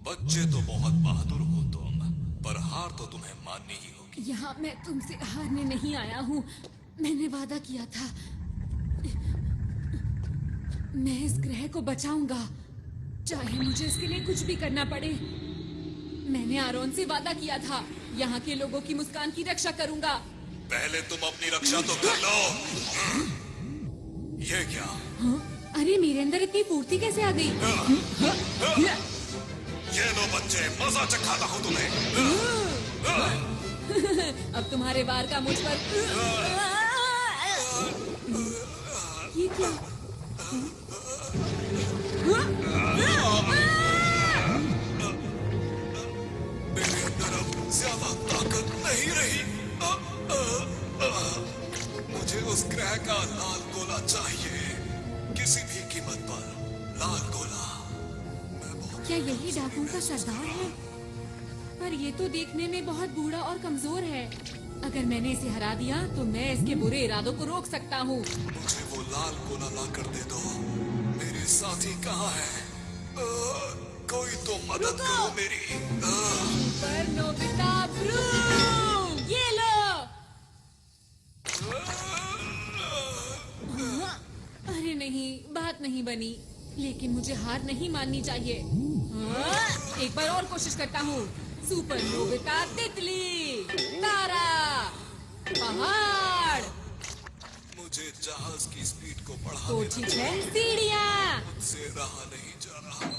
बच्चे तो बहुत बहादुर हो तुम, पर हार तो तुम्हें माननी ही होगी। यहाँ मैं तुमसे हारने नहीं आया हूँ। मैंने वादा किया था, मैं इस ग्रह को बचाऊंगा, चाहे मुझे इसके लिए कुछ भी करना पड़े। मैंने आरोन से वादा किया था, यहाँ के लोगों की मुस्कान की रक्षा करूंगा। पहले तुम अपनी रक्षा तो कर लो। ये क्या? हाँ? अरे मेरे अंदर इतनी फुर्ती कैसे आ गई? ये लो बच्चे, मजा चखाता हूँ तुम्हें। अब तुम्हारे वार का मुझ पर। ये क्या? मेरे अंदर अब ज्यादा ताकत नहीं रही। मुझे उस ग्रह का लाल गोला चाहिए, किसी भी कीमत पर लाल गोला। क्या यही डाकुओं का सरदार है? पर ये तो देखने में बहुत बूढ़ा और कमजोर है। अगर मैंने इसे हरा दिया तो मैं इसके बुरे इरादों को रोक सकता हूँ। मुझे वो लाल गोला ला कर दे दो। मेरे साथी कहाँ है? कोई तो मदद करो मेरी। पर नोबिता ब्रूम, ये लो। अरे नहीं, बात नहीं बनी, लेकिन मुझे हार नहीं माननी चाहिए। एक बार और कोशिश करता हूँ। सुपर नोबिता तितली, तारा, पहाड़। मुझे जहाज की स्पीड को तो बढ़ाने ठीक है, सीढ़ियाँ। से रहा नहीं जा रहा।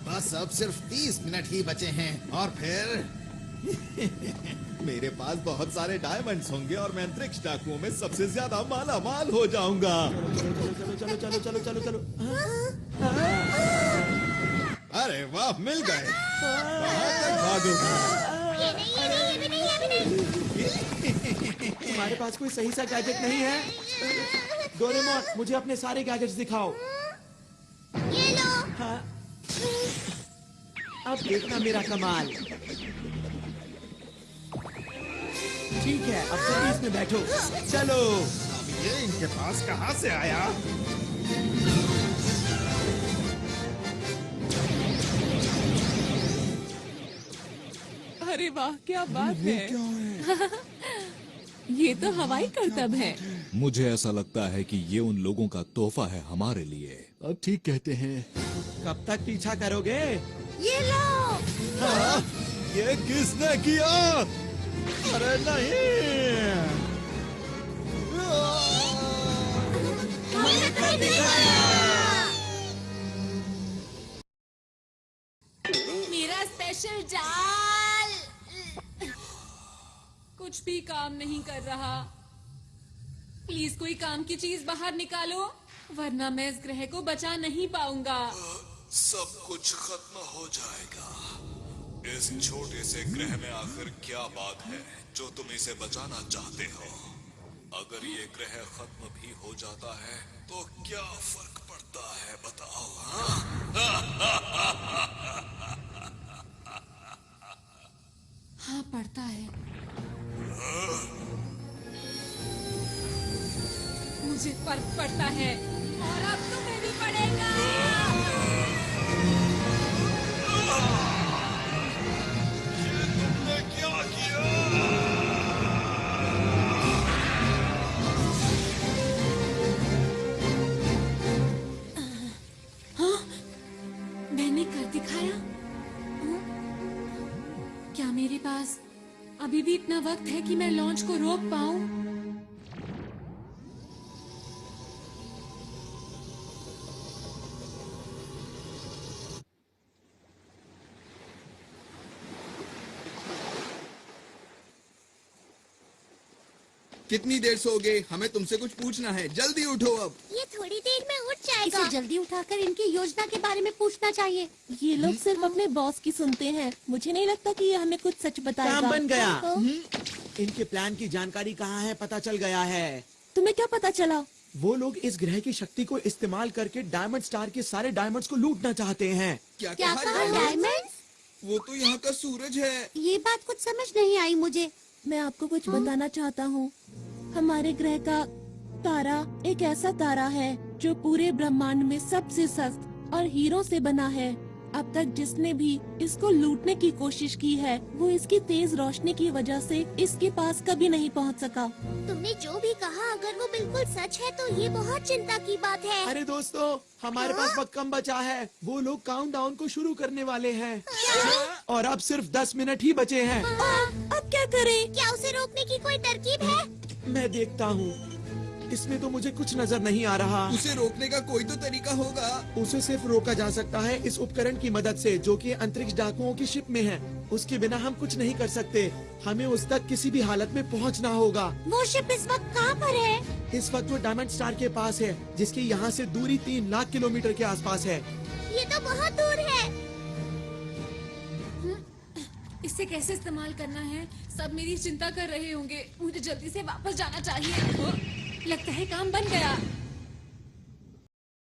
बस अब सिर्फ 30 मिनट ही बचे हैं और फिर मेरे पास बहुत सारे डायमंड्स होंगे और मैं अंतरिक्ष डाकुओं में सबसे ज्यादा माला माल हो जाऊंगा। चलो चलो चलो चलो चलो चलो। अरे वाह, मिल गए। कहाँ तक भागोगे? तुम्हारे पास कोई सही सा गैजेट नहीं है? डोरेमोन, मुझे अपने सारे गैजेट्स दिखाओ। ये लो। हाँ। अब देखना मेरा कमाल। ठीक है, अब जल्दी इसमें बैठो। चलो। अब ये इनके पास कहाँ से आया? अरे वाह, क्या बात है। ये तो हवाई करतब है। मुझे ऐसा लगता है कि ये उन लोगों का तोहफा है हमारे लिए। अब ठीक कहते हैं। कब तक पीछा करोगे? ये लो। हाँ? ये किसने किया? अरे नहीं। मेरा स्पेशल जाल कुछ भी काम नहीं कर रहा। प्लीज कोई काम की चीज बाहर निकालो, वरना मैं इस ग्रह को बचा नहीं पाऊंगा। सब कुछ खत्म हो जाएगा। इस छोटे से ग्रह में आखिर क्या बात है जो तुम इसे बचाना चाहते हो? अगर ये ग्रह खत्म भी हो जाता है तो क्या फर्क पड़ता है, बताओ? हाँ, पड़ता है। मुझे फर्क पड़ता है और अब तुम्हें भी पड़ेगा। तुमने क्या किया? हाँ, मैंने कर दिखाया। क्या मेरे पास अभी भी इतना वक्त है कि मैं लॉन्च को रोक पाऊं? कितनी देर सोओगे? हमें तुमसे कुछ पूछना है, जल्दी उठो अब। ये थोड़ी देर में उठ जाएगा। इसे जल्दी उठाकर इनकी योजना के बारे में पूछना चाहिए। ये लोग सिर्फ अपने बॉस की सुनते हैं। मुझे नहीं लगता कि ये हमें कुछ सच बताएगा। काम बन गया। इनके प्लान की जानकारी कहाँ है पता चल गया है। तुम्हें क्या पता चला? वो लोग इस ग्रह की शक्ति को इस्तेमाल करके डायमंड स्टार के सारे डायमंड्स को लूटना चाहते हैं। क्या कहा डायमंड? वो तो यहाँ का सूरज है। ये बात कुछ समझ नहीं आई मुझे। मैं आपको कुछ बताना चाहता हूँ। हमारे ग्रह का तारा एक ऐसा तारा है जो पूरे ब्रह्मांड में सबसे सख्त और हीरो से बना है। अब तक जिसने भी इसको लूटने की कोशिश की है वो इसकी तेज रोशनी की वजह से इसके पास कभी नहीं पहुंच सका। तुमने जो भी कहा अगर वो बिल्कुल सच है तो ये बहुत चिंता की बात है। अरे दोस्तों, हमारे पास वक्त कम बचा है। वो लोग काउंटडाउन को शुरू करने वाले हैं और अब सिर्फ 10 मिनट ही बचे हैं। अब क्या करें? क्या उसे रोकने की कोई तरकीब है? मैं देखता हूँ। इसमें तो मुझे कुछ नजर नहीं आ रहा। उसे रोकने का कोई तो तरीका होगा। उसे सिर्फ रोका जा सकता है इस उपकरण की मदद से जो कि अंतरिक्ष डाकुओं की शिप में है। उसके बिना हम कुछ नहीं कर सकते। हमें उस तक किसी भी हालत में पहुंचना होगा। वो शिप इस वक्त कहाँ पर है? इस वक्त वो डायमंड स्टार के पास है, जिसकी यहाँ से दूरी 3 लाख किलोमीटर के आसपास है। ये तो बहुत दूर है। इसे कैसे इस्तेमाल करना है? सब मेरी चिंता कर रहे होंगे। मुझे जल्दी से वापस जाना चाहिए। लगता है काम बन गया।